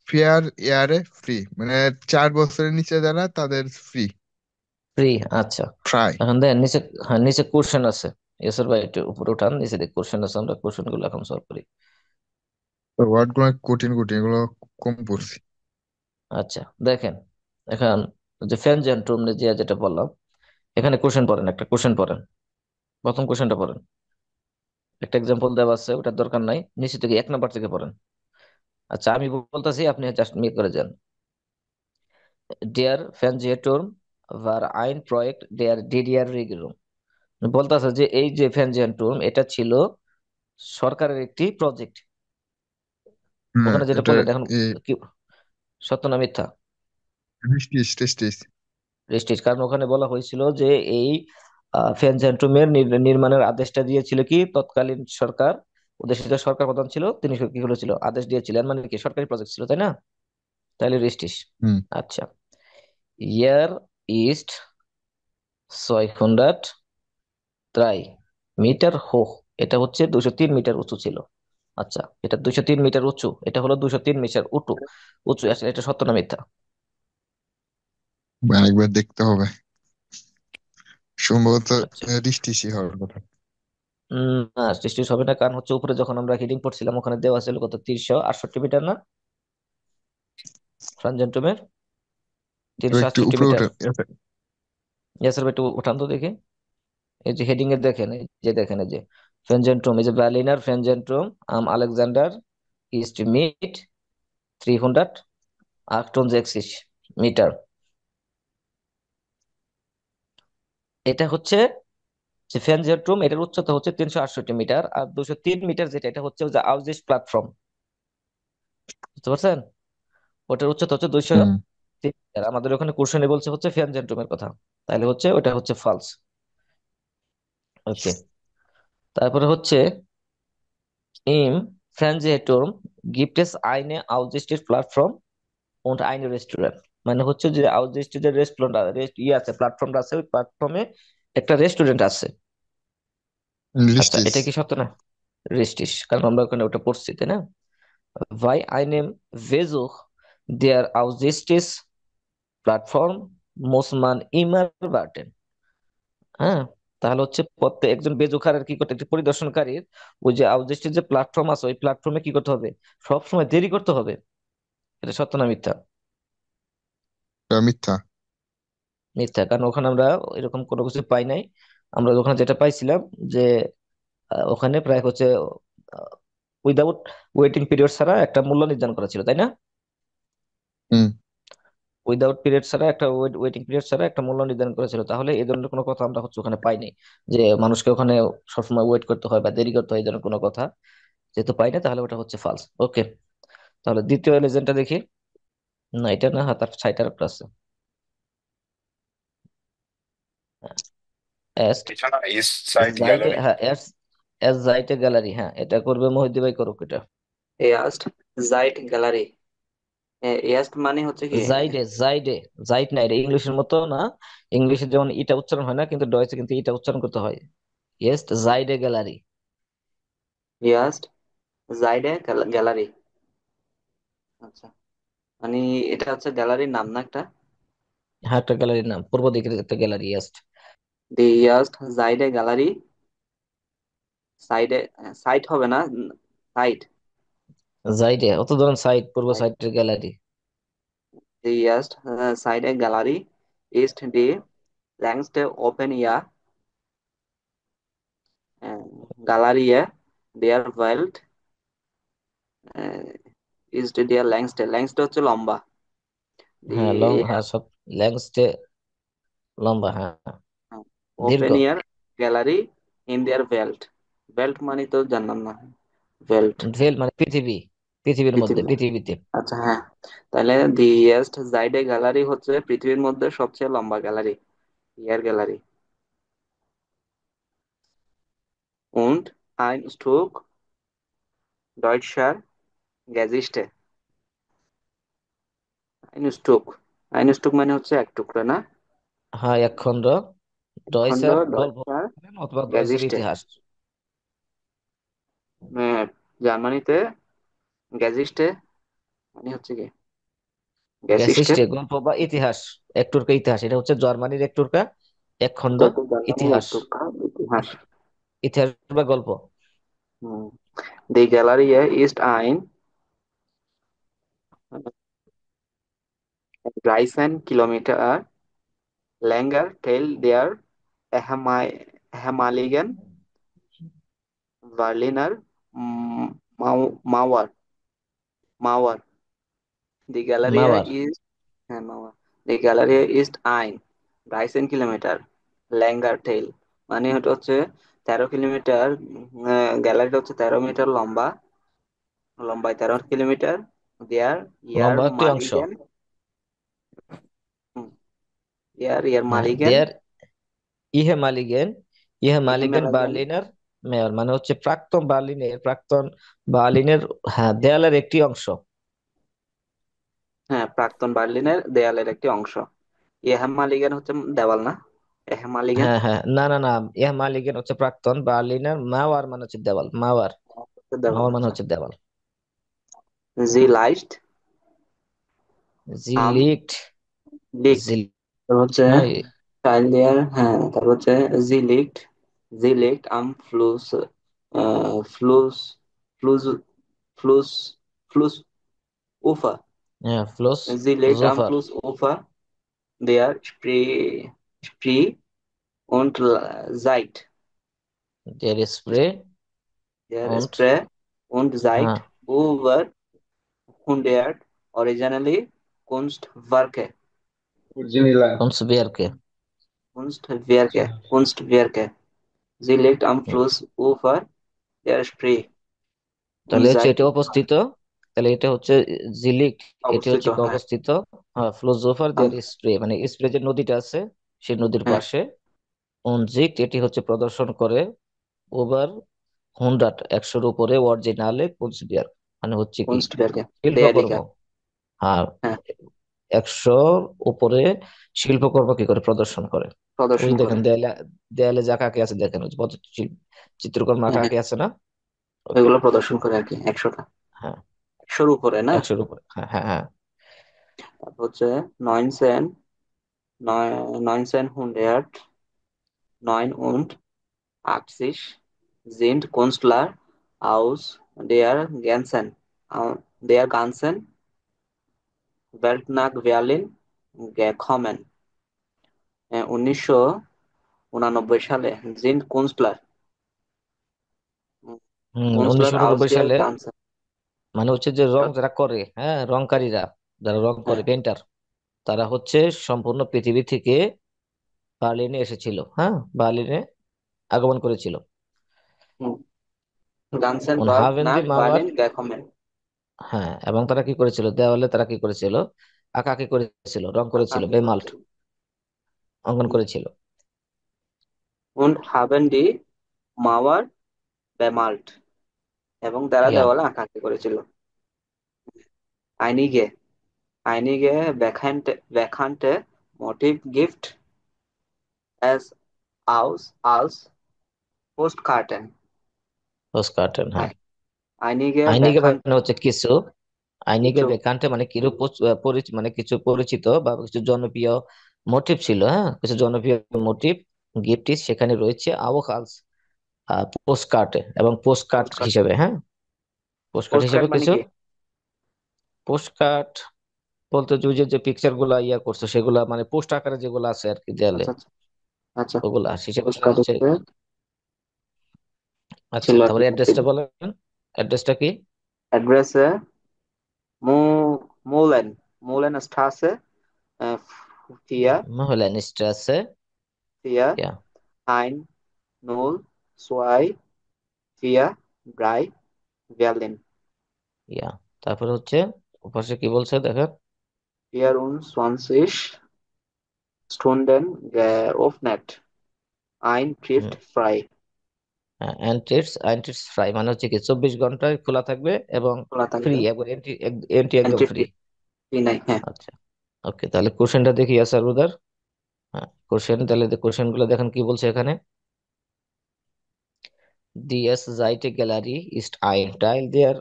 ফেয়ার ইয়ারে ফ্রি, মানে 4 বছরের নিচে যারা তাদের ফ্রি ফ্রি। আচ্ছা, ফ্রাই। এখন দেখেন নিচে, হ্যাঁ নিচে কোশ্চেন আছে। ইয়েসের ভাই একটু উপরে উঠান, নিচে দেখ কোশ্চেন আছে, আমরা কোশ্চেন গুলো এখন সলভ করি। ওয়ার্ড গুলো কঠিন কঠিন, এগুলো কম পড়ছি। আচ্ছা দেখেন, এখন যে ফেনজেন্টুম যে যেটা বললাম, এখানে কোশ্চেন পড়েন, একটা কোশ্চেন পড়েন, প্রথম কোশ্চেনটা পড়েন। একটা এক্সাম্পল দেওয়া আছে, ওটার দরকার নাই, নিচে থেকে 1 নাম্বার থেকে পড়েন। আচ্ছা, আমি বলতেছি, আপনি জাস্ট মিট করে যান। ডিয়ার ফেনজেন্টুম ভার আইন প্রজেক্ট ডিয়ার ডিডিআর রিগিরুম, বলতেছে যে এই যে ফেনজেন্টুম এটা ছিল সরকারের একটি প্রজেক্ট। হ্যাঁ, ওখানে যেটা এটা বললেন এখন কি, সত্য না মিথ্যা? টেস্টিস টেস্টিস। প্রেস্টিজ, কারণ ওখানে বলা হয়েছিল যে এই ফেনজেন্টুমের নির্মাণের আদেশটা দিয়েছিল কি তৎকালীন সরকার, ওদের সাথে সরকার প্রধান ছিল, তিনি কি করেছিল, আদেশ দিয়েছিলেন, মানে কি সরকারি প্রজেক্ট ছিল, তাই না? তাহলে রেস্টিস। হুম আচ্ছা, ইয়ার ইস্ট 603 মিটার হোক, এটা হচ্ছে 203 মিটার উঁচু ছিল। আচ্ছা, এটা 203 মিটার উঁচু, এটা হলো 203 মিটার উঁচু উঁচু, আসলে এটা সত্য না মিথ্যা? একবার দেখতে হবে, সম্ভবত আচ্ছা, রিস্টিসই হওয়ার কথা। না সৃষ্টি হবে না, কারণ হচ্ছে উপরে যখন আমরা হিডিং পড়ছিলাম ওখানে দেওয়া ছিল কত, 368 মিটার না ফ্রাঞ্জেন্টুমের, তো তিনশো একটু আটষট্টি উপরে মিটার উঠে ইয়াসের একটু উঠান তো দেখি। এই যে হেডিং এ দেখেন, এই যে দেখেন, এই যে ফ্রেঞ্জেন্টুম, এই যে বার্লিনার ফ্রেঞ্জেন্টুম আম আলেকজান্ডার ইস্ট মিট 368 মিটার। এটা হচ্ছে যে ফ্যানজেট্রুম, এটার উচ্চতা হচ্ছে 368 মিটার, আর 203 মিটার যেটা, এটা হচ্ছে যে আউজিস প্ল্যাটফর্ম। বুঝতে পারছেন? ওটার উচ্চতা হচ্ছে দুইশো হুম। তিন মিটার আমাদের ওখানে কোশ্চেনে বলছে হচ্ছে ফ্যানজেট্রুমের কথা, তাহলে হচ্ছে ওটা হচ্ছে ফলস। ওকে, তারপরে হচ্ছে ইম ফ্যানজেট্রুম gibt es eine Aussicht Plattform und ein Restaurant। মানে হচ্ছে যে আউজিস্টের রেস্টুরেন্ট ইয়ে আছে, প্ল্যাটফর্মটা আছে, ওই প্ল্যাটফর্মে একটা রেস্টুরেন্ট আছে। আচ্ছা, লিস্টিস। এটা কি সত্য না? রেস্টিস, কারণ আমরা ওখানে ওটা পড়ছি, তাই না? ভাই einem Besuch der Aussichts Plattform muss man immer warten। হ্যাঁ, তাহলে হচ্ছে প্রত্যেক একজন বেজুখারের কি করতে, একটি পরিদর্শনকারীর ওই যে আউটজেস্টের যে প্ল্যাটফর্ম আছে, ওই প্ল্যাটফর্মে কি করতে হবে? সব সময় দেরি করতে হবে। এটা সত্য না মিথ্যা? মিথ্যা। মিথ্যা, কারণ ওখানে আমরা এরকম কোনো কিছু পাই নাই। আমরা ওখানে যেটা পাইছিলাম যে ওখানে প্রায় হচ্ছে উইদাউট ওয়েটিং পিরিয়ড ছাড়া একটা মূল্য নির্ধারণ করা ছিল, তাই না? হুম। উইদাউট পিরিয়ড ছাড়া একটা ওয়েটিং পিরিয়ড ছাড়া একটা মূল্য নির্ধারণ করেছিল, তাহলে এই ধরনের কোনো কথা আমরা হচ্ছে ওখানে পাইনি, যে মানুষকে ওখানে সবসময় ওয়েট করতে হয় বা দেরি করতে হয়, এই ধরনের কোনো কথা যেহেতু পাই না, তাহলে ওটা হচ্ছে ফালস। ওকে, তাহলে দ্বিতীয় লেজেন্ডটা দেখি। না, এটা না, হাত আর সাইটার একটা আছে। এস্ট এটা না ইস্ট সাইড জাইটে, গ্যালারি। হ্যাঁ এস এস জাইটে গ্যালারি, হ্যাঁ এটা করবে মহিউদ্দি ভাই, করুক এটা। এয়াস্ট জাইট গ্যালারি। এয়াস্ট মানে হচ্ছে কি? জাইডে জাইডে জাইট না, এটা ইংলিশের মতো না। ইংলিশে যেমন ইটা উচ্চারণ হয় না, কিন্তু ডয়েচে কিন্তু ইটা উচ্চারণ করতে হয়। এস্ট জাইডে গ্যালারি। এয়াস্ট জাইডে গ্যালারি। আচ্ছা, মানে এটা হচ্ছে গ্যালারির নাম না একটা? হ্যাঁ, একটা গ্যালারির নাম, পূর্ব দিকের একটা গ্যালারি এস্ট। দি ইয়াস্ট জাইডে গ্যালারি। সাইডে, সাইট হবে না, সাইট। জাইডে অত ধরুন সাইড, পূর্ব সাইডের গ্যালারি। দি ইয়াস্ট সাইডে গ্যালারি ইস্ট দি längste open air Galerie der Welt ist der längste হচ্ছে লম্বা। দি হ্যাঁ লং, হ্যাঁ সব ল্যাংস্টে লম্বা, হ্যাঁ দীর্ঘ। Open air gallery in their belt. Belt মানে তো জানলাম না, বেল্ট ভেল মানে পৃথিবী, পৃথিবীর মধ্যে, পৃথিবী। পৃথিবীতে। আচ্ছা হ্যাঁ, তাহলে দি ইয়েস্ট জাইডে গ্যালারি হচ্ছে পৃথিবীর মধ্যে সবচেয়ে লম্বা গ্যালারি, ইয়ার gallery. und ein Stück deutscher Geschichte। ein Stück, ein Stück মানে হচ্ছে এক টুকরা না? হ্যাঁ এক খণ্ড খণ্ড ডয়সের গল্প deutscher অথবা ডয়সের Geschichte। ইতিহাস। জার্মানিতে গ্যাজিস্টে মানে হচ্ছে কি? গ্যাসিস্টে গ্যাসিস্টে গল্প বা ইতিহাস, এক টুকরা ইতিহাস, এটা হচ্ছে জার্মানির এক টুকরা, এক খণ্ড এটা তো জার্মানির এক ইতিহাস, টুকরা ইতিহাস। ইতিহাস বা গল্প। দি গ্যালারিয়ে ist ein 13 Kilometer länger Teil der ehemaligen Berliner Mauer. Mauer. Die Galerie মাওয়ার। ist, Mauer. Die Galerie ist ein 13 kilometre länger Teil, মানে এটা হচ্ছে 13 কিলোমিটার। গ্যালারিটা হচ্ছে 13 মিটার লম্বা, লম্বায় 13 কিলোমিটার। দেয়ার ইয়ার লম্বা একটি অংশ। মালিগেন, ইয়ার হ্যাঁ মালিগেন দেয়ার ইহে মালিগেন, ইহে মালিগেন ইহিমেলাগেন। বার্লিনার মেয়র, মানে হচ্ছে প্রাক্তন বার্লিনের হ্যাঁ দেয়ালের একটি অংশ। হ্যাঁ, প্রাক্তন বার্লিনের দেয়ালের একটি অংশ। ইহেমালিগেন হচ্ছে দেওয়াল না? এহেমালিগেন হ্যাঁ হ্যাঁ, না না না, ইহে মালিগেন হচ্ছে প্রাক্তন বার্লিনার, মাওয়ার মানে হচ্ছে দেওয়াল, মাওয়ার, হচ্ছে দেওয়াল। মাওয়ার মানে আচ্ছা, হচ্ছে দেওয়াল। জি লাইস্ট জি আম লিগড, লিগড। জি তারপর হচ্ছে না, টাইল দেয়ার, হ্যাঁ তারপর হচ্ছে জি লিগড, জি লিগড আম ফ্লুস, ফ্লুস ফ্লুস ফ্লুস ফ্লুস উফা। হ্যাঁ ফ্লোস জি লিগড আম জোফার, ফ্লুস উফা দেয়ার স্প্রি und Zeit। দের spray Der und Spray und হ্যাঁ Zeit über 100 originally Kunstwerke। উর্জিমিলা। কনসবিয়ারকে। Kunstwerke. Sie liegt am Flussufer der Spree und তাহলে হচ্ছে seit এটা অবস্থিত, তাহলে এটা হচ্ছে জিলিক, এটা অবস্থিত, হচ্ছে কি হ্যাঁ। অবস্থিত? হ্যাঁ, ফ্লোজোফার আম দেয়ার স্প্রে, মানে স্প্রে যে নদীটা আছে সেই নদীর হ্যাঁ, পাশে। অনজিক্ট এটি হচ্ছে প্রদর্শন করে ওভার 100, 100-র উপরে অরিজিনালে কুনস্টবিয়ার, মানে হচ্ছে কি Kunstwerke, শিল্পকর্ম। Derrick, হ্যাঁ, হ্যাঁ, 100-র উপরে শিল্পকর্ম কি করে প্রদর্শন করে। ওই প্রদর্শন যে করে। দেখেন দেয়ালে, দেয়ালে যা আঁকা আছে দেখেন, ওই যে চিত্রকর্ম হ্যাঁ, আঁকা হ্যাঁ, আঁকি আছে না। ওকে। ওইগুলো প্রদর্শন করে আর কি 100টা। হ্যাঁ, 100-র উপরে না? 100-র উপরে, হ্যাঁ হ্যাঁ হ্যাঁ। তারপর হচ্ছে 1989 sind Künstler aus der ganzen Welt nach Berlin gekommen. 1989 সালে জিন্ট কুনস্টলার কুনস্টলার 1989 আউসিয়ার সালে, গানসেন। মানে হচ্ছে যে রং যারা করে, হ্যাঁ রংকারীরা, যারা রং করে হ্যাঁ, পেন্টার, তারা হচ্ছে সম্পূর্ণ পৃথিবী থেকে বার্লিনে এসেছিল, হ্যাঁ বার্লিনে আগমন করেছিল। গানসেন উন বার্গ হাভেন দি নাক মাওয়ার, বার্লিন গেকমেন। হ্যাঁ, এবং তারা কি করেছিল, দেওয়ালে তারা কি করেছিল, আঁকাআঁকি করেছিল, রং করেছিল, আঁকাআঁকি বেমাল্ট করেছিল। অঙ্কন করেছিল। und haben die Mauer bemalt এবং তারা ইয়া, দেওয়ালে আঁকাআঁকি করেছিল। einige bekannte Motiv gibt es als Postkarten. পোস্টকার্টন, হ্যাঁ। Ein- einige আইনিকে bekannte মানে হচ্ছে কিছু, আইনিকে কিছু বেকান্তে মানে মানে কিছু পরিচিত বা কিছু জনপ্রিয় মোটিভ ছিল, হ্যাঁ কিছু জনপ্রিয় মোটিভ গিফট সেখানে রয়েছে আবো কালস পোস্টকার্টে এবং পোস্টকার্ড পোস্টকার্ড। হিসেবে, হ্যাঁ পোস্টকার্ড পোস্টকার্ড হিসেবে মানে কিছু। কি? পোস্টকার্ড বলতে যে ওই যে পিকচার গুলা ইয়া করছে সেগুলা, মানে পোস্ট আকারে যেগুলো আছে আর কি দেয়ালে, আচ্ছা, আচ্ছা, আচ্ছা। ওগুলা হিসেবে তারা পোস্টকার্ড হচ্ছে। হচ্ছে আচ্ছা, ছিল আর কি তারপরে মোটিভ। অ্যাড্রেসটা বলেন, অ্যাড্রেসটা কি? অ্যাড্রেসে মু মুলেন মুলেন স্ট্রাসে vier মহলেন স্ট্রাসে, vier ইয়া 102 4 drei Berlin ইয়া, তারপরে হচ্ছে ওপাশে কি বলছে দেখেন। 24 Stunden geöffnet, Eintritt frei। অ্যান্টিটস ফ্রাই মানে হচ্ছে কি 24 ঘন্টায় খোলা থাকবে এবং খোলা ফ্রি, থাকবে, এবং এন্ট্রি, এন্ট্রি একদম এন্ট্রি ফ্রি। ফি নাই, হ্যাঁ। আচ্ছা, ওকে, তাহলে কোশ্চেনটা দেখি আসার ব্রাদার। হ্যাঁ, কোশ্চেন, তাহলে কোশ্চেন গুলো দেখেন কি বলছে এখানে। ডিএস জাইটে গ্যালারি ইস্ট আইন টাইল দেয়ার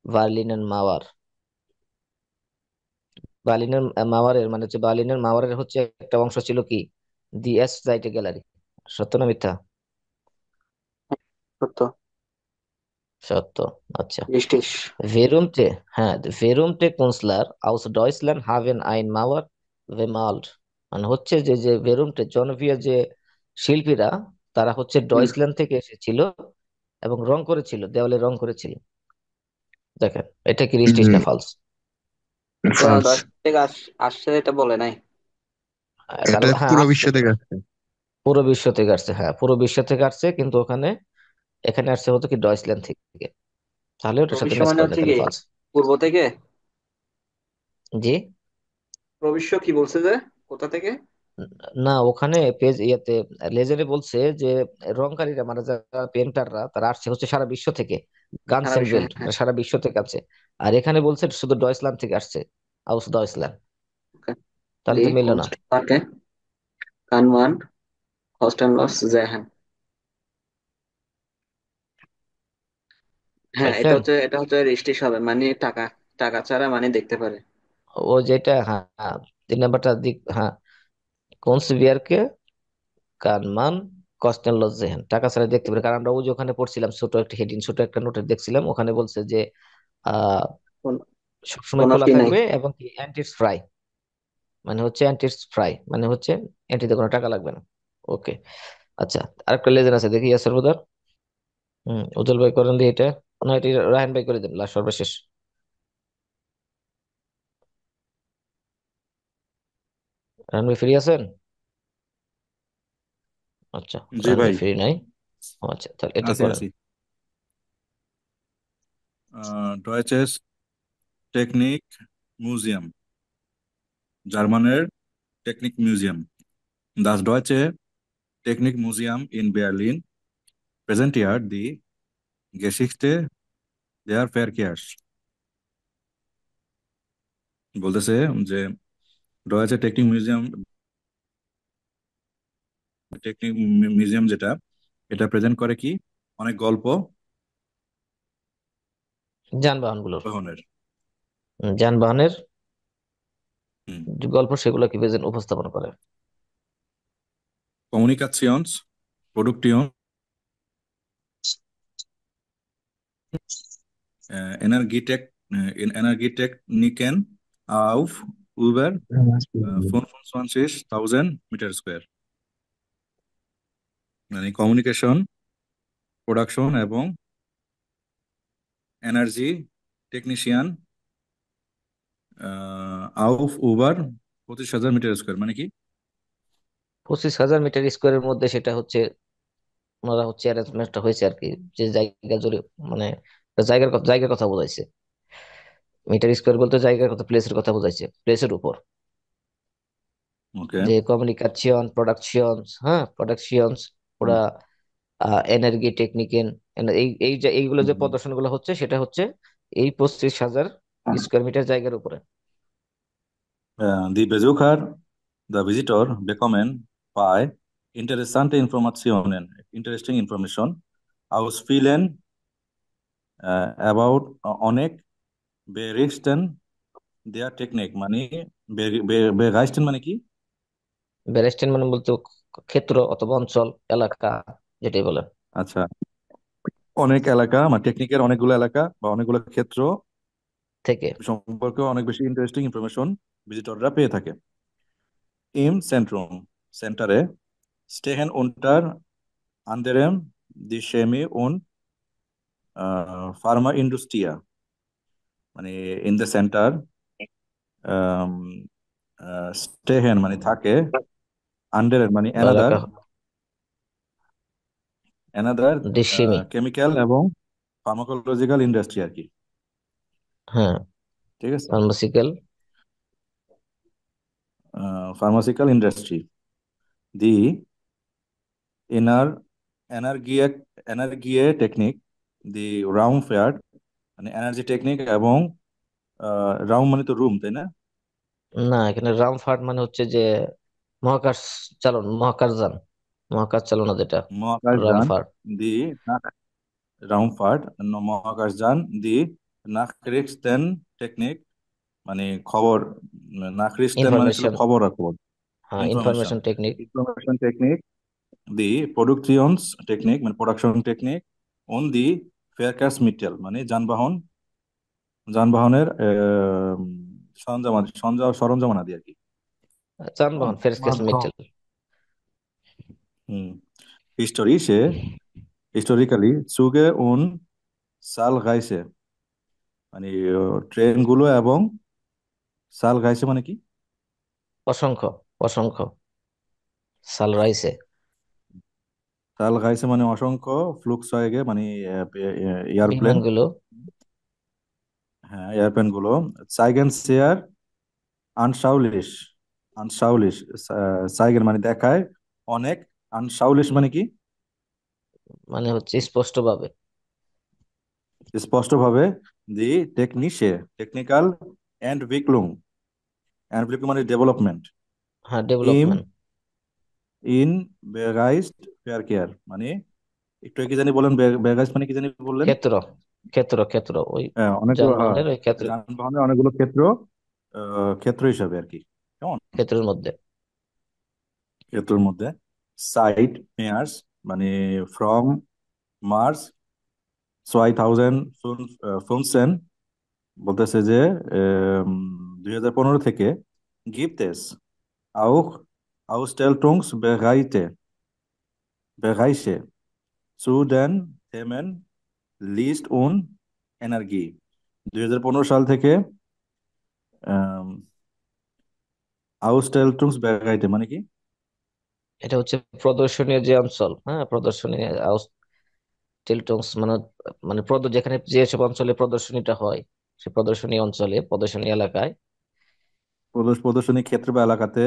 বার্লিনের মাওয়ার। বার্লিনের মাওয়ারের মানে হচ্ছে, বার্লিনের মাওয়ারের হচ্ছে একটা অংশ ছিল কি ডিএস জাইটে গ্যালারি। সত্য না মিথ্যা? সত্য। সত্য। আচ্ছা, বৃষ্টিস। Berühmte, হ্যাঁ, berühmte Künstler aus Deutschland haben ein Mauer bemalt, মানে হচ্ছে যে যে বেরুমটে জনপ্রিয় যে শিল্পীরা, তারা হচ্ছে হুম, ডয়েচল্যান্ড থেকে এসেছিল এবং রং করেছিল, দেওয়ালে রং করেছিল। দেখেন এটা কি রিস্টিস না ফলস? এটা ফ্রান্স। দশ থেকে আসছে, এটা বলে নাই। তার এটা হ্যাঁ পুরো আসছে, বিশ্ব থেকে আসছে। পুরো বিশ্ব থেকে আসছে, হ্যাঁ পুরো বিশ্ব থেকে আসছে, কিন্তু ওখানে, এখানে আসছে হতো কি ডয়েচল্যান্ড থেকে, তাহলে ওটার সাথে প্রবিশ্য ম্যাচ মানে করে না, হচ্ছে তাহলে কি ফলস। পূর্ব থেকে? জি, প্রবিশ্য কি বলছে যে কোথা থেকে? না ওখানে পেজ ইয়েতে লেজারে বলছে যে রংকারীরা মানে যারা পেন্টাররা তারা আসছে হচ্ছে সারা বিশ্ব থেকে, সারা গানসেন বিশ্ব, বেল্ট হ্যাঁ, হ্যাঁ। সারা বিশ্ব থেকে আছে। আর এখানে বলছে শুধু ডয়েচল্যান্ড থেকে আসছে, আউস ডয়েচল্যান্ড, Okay. তাহলে তো Die মিললো না। Kunstwerke kann man kostenlos sehen. হ্যাঁ, এটা পাইছেন? হচ্ছে এটা হচ্ছে রেজিস্ট্রেশন হবে, মানে টাকা টাকা ছাড়া মানে দেখতে পারে। ও যেটা, হ্যাঁ হ্যাঁ, 3 নাম্বারটা দিক, হ্যাঁ কোন সিভিয়ারকে কানমান কস্টেন লজেহেন, টাকা ছাড়া দেখতে পারে, কারণ আমরা ওই যে ওখানে পড়ছিলাম ছোট একটা হেডিং, ছোট একটা নোটে দেখছিলাম, ওখানে বলছে যে আহ কোন- সবসময় কোনো খোলা ফি নাই। থাকবে এবং কি অ্যান্টিস ফ্রাই, মানে হচ্ছে অ্যান্টিস ফ্রাই মানে হচ্ছে অ্যান্টিতে কোনো টাকা লাগবে না। ওকে, আচ্ছা, আরেকটা লেজের আছে দেখি ইয়াসের বুদার। উজ্জ্বল ভাই করেন দিয়ে এটা, না এটা রায়হান ভাই করে দেন লাস্ট সর্বশেষ। রায়হান ভাই ফ্রি আছেন? আচ্ছা, জি রানি ভাই, ফ্রি নাই। ও আচ্ছা, তাহলে এটা আছি করেন। আছি। ডয়েচেস টেকনিক মিউজিয়াম, জার্মানের টেকনিক museum. Das Deutsche Technikmuseum in Berlin präsentiert die Geschichte der Verkehrs। বলতেছে যে ডয়েচে টেকনিক মিউজিয়াম যেটা, এটা প্রেজেন্ট করে কি অনেক গল্প যানবাহনগুলোর, বহনের। যানবাহনের হুম। যে গল্প সেগুলো কি প্রেজেন্ট উপস্থাপন করে। Kommunikations Produktion Energietek in Energietechniken auf über 25.000 metre square. মানে কমিউনিকেশন, প্রোডাকশন এবং এনার্জি টেকনিশিয়ান আউফ উবার 25,000 মিটার স্কোয়ার মানে কি? 25,000 মিটার স্কোয়ারের মধ্যে সেটা হচ্ছে ওনারা হচ্ছে অ্যারেঞ্জমেন্টটা হয়েছে আর কি, যে জায়গা জুড়ে মানে জায়গার কথা বোঝাইছে। মিটার স্কোয়ার বলতে জায়গার কথা, প্লেসের কথা বোঝাইছে, প্লেসের উপর। ওকে। যে কমিউনিকেশন প্রোডাকশনস, হ্যাঁ প্রোডাকশনস, ওরা এনার্জি টেকনিকেন, এইগুলো যে প্রদর্শনগুলো হচ্ছে সেটা হচ্ছে এই 25,000 স্কোয়ার মিটার জায়গার উপরে। Die Besucher, the visitor bekommen bei interesting information aus vielen about অনেক Berichten der Technik মানে Berichten মানে কি? ব্যারেস্টেন মানে বলতে ক্ষেত্র অথবা অঞ্চল, এলাকা, যেটাই বলেন। আচ্ছা, অনেক এলাকা মানে টেকনিকের অনেকগুলো এলাকা বা অনেকগুলো ক্ষেত্র থেকে। সম্পর্কে অনেক বেশি ইন্টারেস্টিং ইনফরমেশন ভিজিটররা পেয়ে থাকে। ইম সেন্ট্রুম সেন্টারে স্টেহেন উন্টার আন্ডারেম দি সেমি উন ফার্মা ইন্ডাস্ট্রিয়া মানে ইন দ্য সেন্টার স্টেহেন মানে থাকে, আন্ডারের মানে বা এলাকা, অ্যানাদার ডিসিমি। কেমিক্যাল এবং ফার্মাকোলজিক্যাল ইন্ডাস্ট্রি আর কি। হ্যাঁ, ঠিক আছে, ফার্মাসিক্যাল। Pharmaceutical industry. দি এনার এনার্গিয়ে এনার্গিয়ে টেকনিক, দি রাউম ফেয়ার মানে এনার্জি টেকনিক এবং রাউম মানে তো রুম, তাই না? না, এখানে রামফার্ট মানে হচ্ছে যে মহাকাশ মহাকাশযান, মহাকাশ চালনা যেটা, মহাকাশযান। রামফার্ট। দি রাউমফার্ট মহাকাশযান। দি নাকরিস্টেন টেকনিক মানে খবর, নাকরিস্টেন মানে ছিল ইনফরমেশন, খবর রাখবো, হ্যাঁ ইনফরমেশন। ইনফরমেশন টেকনিক। ইনফরমেশন টেকনিক। দি প্রোডাকশনস টেকনিক মানে প্রোডাকশন টেকনিক। অন দি ফেয়ারকাস মিটেল মানে যানবাহনের সরঞ্জামাদি আর কি। যানবাহন, ফেরস্কেস মাধ্যম। মিটেল। হুম। হিস্টোরিক্যালি সুগে উন সাল গাইছে মানে ট্রেনগুলো এবং সাল গাইছে মানে কি? অসংখ্য, অসংখ্য সালরাইসে। সাল গাইছে মানে অসংখ্য, ফ্লুকসওয়েগে মানে এয়ারপ্লেন। বিমানগুলো। হ্যাঁ, এয়ারপ্লেন গুলো। সাইগেন শেয়ার আনশাউলিশ, আনশাউলিশ সাইগেন মানে দেখায় অনেক, আনশাউলিশ মানে কি? মানে হচ্ছে স্পষ্টভাবে। স্পষ্টভাবে। দি টেকনিশে টেকনিক্যাল এন্ড মানে ডেভেলপমেন্ট। হ্যাঁ, ইম ডেভেলপমেন্ট। ইন বেগাইস্ট ফেয়ার কেয়ার মানে একটু কি জানি বলেন, বেগাইস্ট মানে কি জানি বললেন? ক্ষেত্র, ক্ষেত্র ওই হ্যাঁ, অনেকগুলো, হ্যাঁ, যানবাহনের ওই ক্ষেত্র, যানবাহনের অনেকগুলো ক্ষেত্র, ক্ষেত্র হিসাবে আর কি। কেমন? ক্ষেত্রের মধ্যে। ক্ষেত্রের মধ্যে। সাইড মেয়ার্স মানে ফ্রম মার্চ 2015 বলতেছে যে 2015 থেকে গিফটেস আউক আউস্টেলটুংস বেগাইছে zu den Themen লিস্ট উন এনার্জি। 2015 সাল থেকে আউস্টেলটুংস বেগাইতে মানে কি? এটা হচ্ছে প্রদর্শনীয় যে অঞ্চল, হ্যাঁ, প্রদর্শনী টিলটনস মানে মানে যেখানে যেসব অঞ্চলে প্রদর্শনীটা হয়, সে প্রদর্শনী অঞ্চলে, প্রদর্শনী এলাকায়। প্রদর্শনী ক্ষেত্র বা এলাকাতে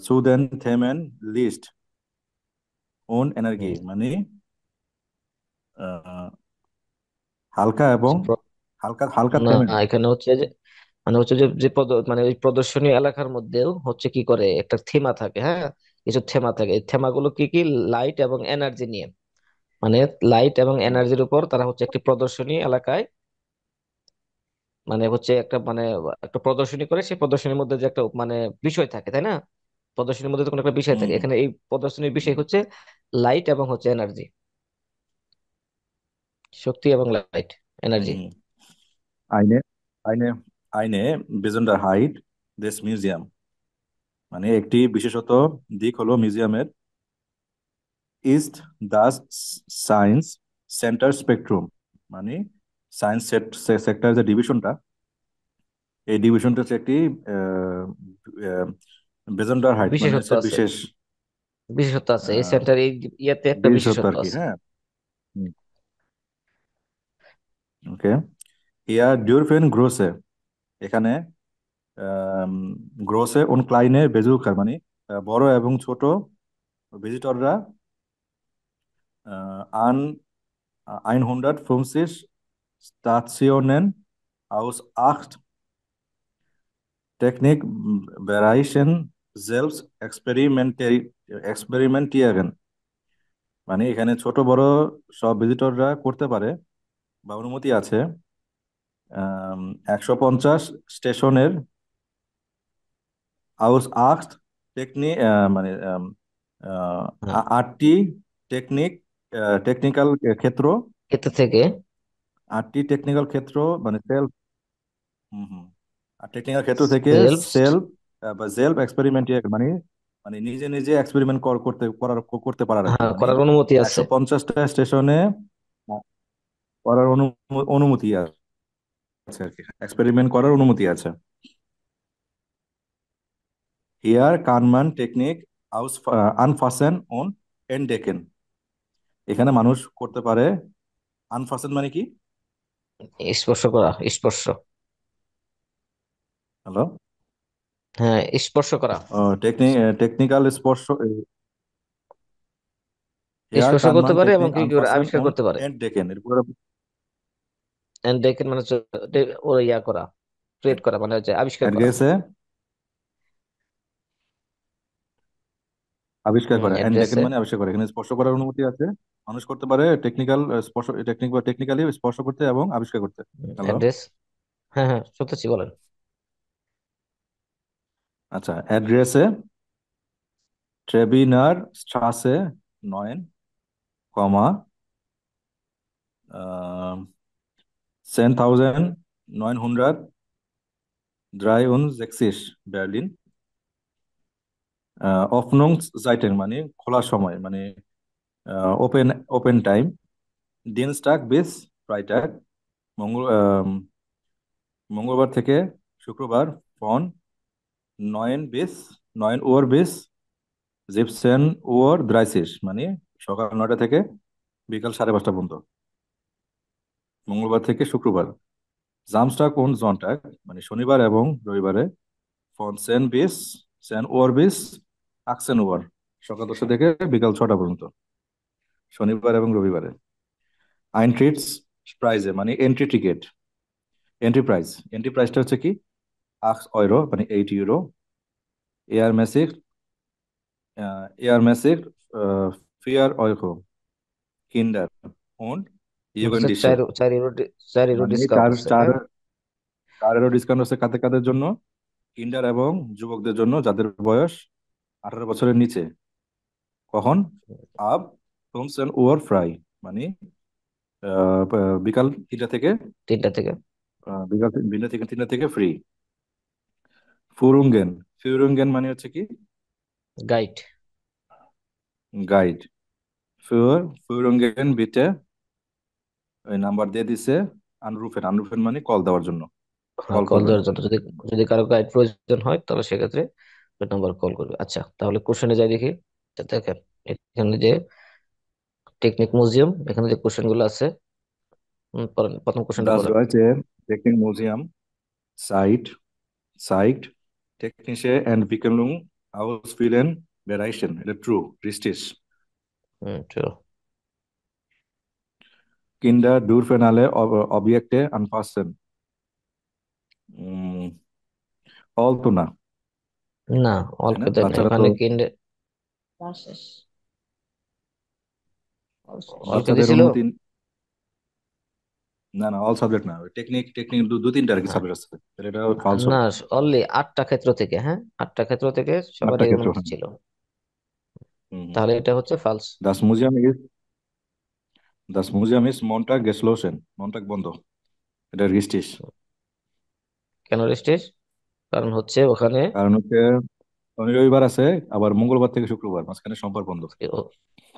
সুদেন থেমেন লিস্ট ওন এনার্জি হুম, মানে আহ, হালকা এবং হচ্ছে হালকা হালকা না, থেমেন। এখানে হচ্ছে যে মানে হচ্ছে যে যে মানে ওই প্রদর্শনী এলাকার মধ্যেও হচ্ছে কি করে একটা থিমা থাকে, হ্যাঁ, কিছু থেমা থাকে। এই থেমাগুলো কি কি? লাইট এবং এনার্জি নিয়ে, মানে লাইট এবং হুম, এনার্জির উপর তারা হচ্ছে একটি প্রদর্শনী এলাকায়, মানে হচ্ছে একটা মানে একটা প্রদর্শনী করে। সেই প্রদর্শনীর মধ্যে যে একটা মানে বিষয় থাকে, তাই না? প্রদর্শনীর মধ্যে তো কোনো একটা বিষয় থাকে, হুম, এখানে এই প্রদর্শনীর বিষয় হুম, হচ্ছে লাইট এবং হচ্ছে এনার্জি, শক্তি এবং লাইট, হুম, এনার্জি। হুম। আইনে আইনে আইনে বেজেন্ডার হাইট দিস মিউজিয়াম মানে একটি বিশেষত দিক হলো মিউজিয়ামের ইস্ট দাস সায়েন্স সেন্টার স্পেকট্রুম মানে সায়েন্স সেক্টর যে ডিভিশনটা, এই ডিভিশনটা হচ্ছে একটি বেজেন্ডার হাইট মানে বিশেষত্ব হচ্ছে আছে, বিশেষ বিশেষত্ব আছে এই আহ, সেন্টার, এই ইয়েতে একটা বিশেষত্ব আর বিশেষত্ব কি, আছে। হ্যাঁ। ওকে, হিয়ার ডিউরফেন গ্রোসে, এখানে গ্রোসে উন ক্লাইনে বেজুকার মানে বড় এবং ছোট ভিজিটররা আন 150 Stationen aus 8 Technikbereichen selbst experimentieren মানে এখানে ছোট বড় সব ভিজিটররা করতে পারে বা অনুমতি আছে 150 স্টেশনের aus 8 মানে আহ, হ্যাঁ, 8টি টেকনিক টেকনিক্যাল ক্ষেত্র, ক্ষেত্র থেকে 8টি টেকনিক্যাল ক্ষেত্র মানে সেলফ, হুম হুম, আর টেকনিক্যাল ক্ষেত্র থেকে সেলফ, সেলফ বা সেলফ এক্সপেরিমেন্ট মানে মানে নিজে নিজে এক্সপেরিমেন্ট করতে পারার আর কি, হ্যাঁ, মানে করার অনুমতি আছে। 150টা স্টেশনে করার অনুমতি আছে আর কি, এক্সপেরিমেন্ট করার অনুমতি আছে। হিয়ার কানমান টেকনিক আউস আনফাসেন অন এন্ড ডেকেন, এখানে মানুষ করতে পারে আনফাসেন মানে কি? স্পর্শ করা, স্পর্শ, হ্যালো, হ্যাঁ, স্পর্শ করা, টেকনিক্যাল স্পর্শ। হেয়ার স্পর্শ করতে কানমান পারে এবং টেকনিক কি করে আনফাসেন আবিষ্কার অন করতে পারে। এন্ড ডেকেন, এর পুরো এন্ড দেখেন মানে হচ্ছে ও ইয়া করা, ক্রিয়েট করা, মানে হচ্ছে আবিষ্কার করা। অ্যাড্রেসে আবিষ্কার হুম, করে, এন্ড ডেকেন অ্যাড্রেসে। মানে আবিষ্কার করে, এখানে স্পর্শ করার অনুমতি আছে। মানুষ করতে পারে টেকনিক্যাল স্পর্শ, টেকনিক্যালি স্পর্শ করতে এবং আবিষ্কার করতে। হ্যালো, অ্যাড্রেস, হ্যাঁ হ্যাঁ, শুনতেছি, বলেন। আচ্ছা, অ্যাড্রেসে ট্রেবিনার স্ট্রাসে 9, কমা 10.963 বার্লিন, অফনুং জাইটেন মানে খোলার সময় মানে ওপেন ওপেন টাইম, দিনস্টাগ বিস ফ্রাইটাগ, মঙ্গল মঙ্গলবার থেকে শুক্রবার, von 9 bis 9 Uhr bis 17 Uhr 30 মানে সকাল 9টা থেকে বিকাল 5:30 পর্যন্ত, মঙ্গলবার থেকে শুক্রবার। জামস্টাগ কোন জনটাক মানে শনিবার এবং রবিবারে, von 10 bis 10 Uhr bis 18 Uhr, সকাল 10টা থেকে বিকাল 6টা পর্যন্ত, শনিবার এবং রবিবারে। আইনট্রিটস প্রাইজে মানে এন্ট্রি টিকিট, এন্ট্রি প্রাইসটা হচ্ছে কি 8 ইউরো মানে 8 ইউরো। এয়ার মেসিক এয়ার মেসিক ফিয়ার অয়কো কিন্ডার und মানে হচ্ছে Jugendliche, 4 ইউরো, 4 ইউরো মানে ডিসকাউন্ট চার আছে, চার হ্যাঁ। 4 ইউরো ডিসকাউন্ট আছে কাদের কাদের জন্য? কিন্ডার এবং যুবকদের জন্য যাদের বয়স 18 বছরের নিচে। কখন? আব 15 Uhr ফ্রাই মানে বিকাল 3টা থেকে 3টা থেকে। বিকাল 3টা থেকে ফ্রি। ফুরুঙ্গেন, ফিউরুঙ্গেন মানে হচ্ছে কি গাইড, গাইড। ফুরুঙ্গেন বিটে, ওই নাম্বার দিয়ে দিছে। আনরুফেন, আনরুফেন মানে কল দেওয়ার জন্য, হ্যাঁ, কল কল করবেন। দেওয়ার জন্য, যদি যদি কারো গাইড প্রয়োজন হয় তাহলে সেক্ষেত্রে নাম্বার কল করবে। আচ্ছা, তাহলে কোশ্চেনে যাই দেখি। আচ্ছা, দেখেন এখানে যে টেকনিক মিউজিয়াম, এখানে যে কোশ্চেন গুলো আছে, পড়েন, প্রথম কোশ্চেনটা Das পড়েন। Deutsche Technikmuseum zeigt technische Entwicklung aus vielen Bereichen. এটা true, richtig. true. Kinder dürfen alle Objekte anfassen. উম, all তো না, না, তাই না? অল্প দেয় না বাচ্চারা তো ওখানে কিন্ডে। অলকে বাচ্চাদের দিছিল। অনুমতি, না না, অল সাবজেক্ট না, টেকনিক টেকনিক দু তিনটা আর কি সাবজেক্ট আছে, তাহলে এটা ফালস না, হবে। অনলি 8টা ক্ষেত্র থেকে, হ্যাঁ 8টা ক্ষেত্র থেকে আটটা সবারই ক্ষেত্র, অনুমতি হ্যাঁ। ছিল। হুম হুম। তাহলে এটা হচ্ছে ফালস। দাস মিউজিয়াম ইজ মন্টাগ গেসলোসেন, মন্টাগ বন্ধ, এটা রিস্টিস। কেন রেস্টিস? কারণ হচ্ছে ওখানে কারণ হচ্ছে শনি রবিবার আছে, আবার মঙ্গলবার থেকে শুক্রবার, মাঝখানে সোমবার বন্ধ।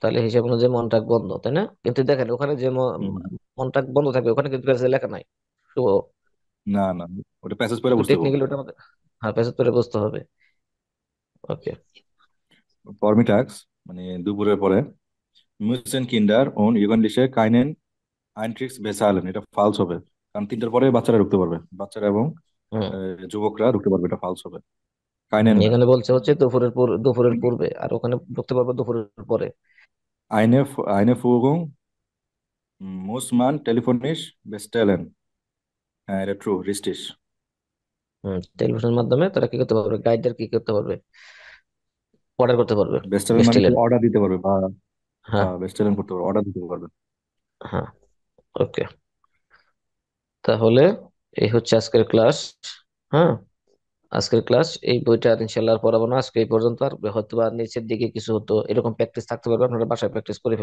তাহলে হিসাব অনুযায়ী মনটাক বন্ধ, তাই না? কিন্তু দেখেন ওখানে যে হুম। মনটাক বন্ধ থাকবে, ওখানে কিন্তু প্যাসেজে লেখা নাই। তো না না, ওটা প্যাসেজ পড়ে বুঝতে হবে। টেকনিক্যালি ওটা আমাদের, হ্যাঁ প্যাসেজ পরে বুঝতে হবে। ওকে। ফরমিটাক্স মানে দুপুরের পরে, müssen Kinder und Jugendliche keinen Eintritt bezahlen, এটা ফালস হবে। কারণ 3টার পরে বাচ্চারা ঢুকতে পারবে, বাচ্চারা এবং হুম যুবকরা ঢুকতে পারবে, এটা ফালস হবে। কাইনেন না। এখানে বলছে হচ্ছে দুপুরের পূর্বে, আর ওখানে ঢুকতে পারবে দুপুরের পরে। Eine Führung muss man telefonisch bestellen, হ্যাঁ এটা ট্রু, রিস্টিস। টেলিভিশনের মাধ্যমে তারা কি করতে পারবে? গাইডের কি করতে পারবে? অর্ডার করতে পারবে। বেস্টেলেন মানে কি বেস্টেলেন। অর্ডার দিতে পারবে, বা হ্যাঁ বেস্টেলেন করতে পারবে, অর্ডার দিতে পারবে। হ্যাঁ। ওকে, তাহলে এই হচ্ছে আজকের ক্লাস। হ্যাঁ, আজকের ক্লাস, এই বইটা আর ইনশাল্লাহ আর পড়াবো না আজকে এই পর্যন্ত। আর হয়তো বা নিচের দিকে কিছু হতো এরকম প্র্যাকটিস থাকতে পারবে, আপনারা বাসায় প্র্যাকটিস করে ফেলবেন।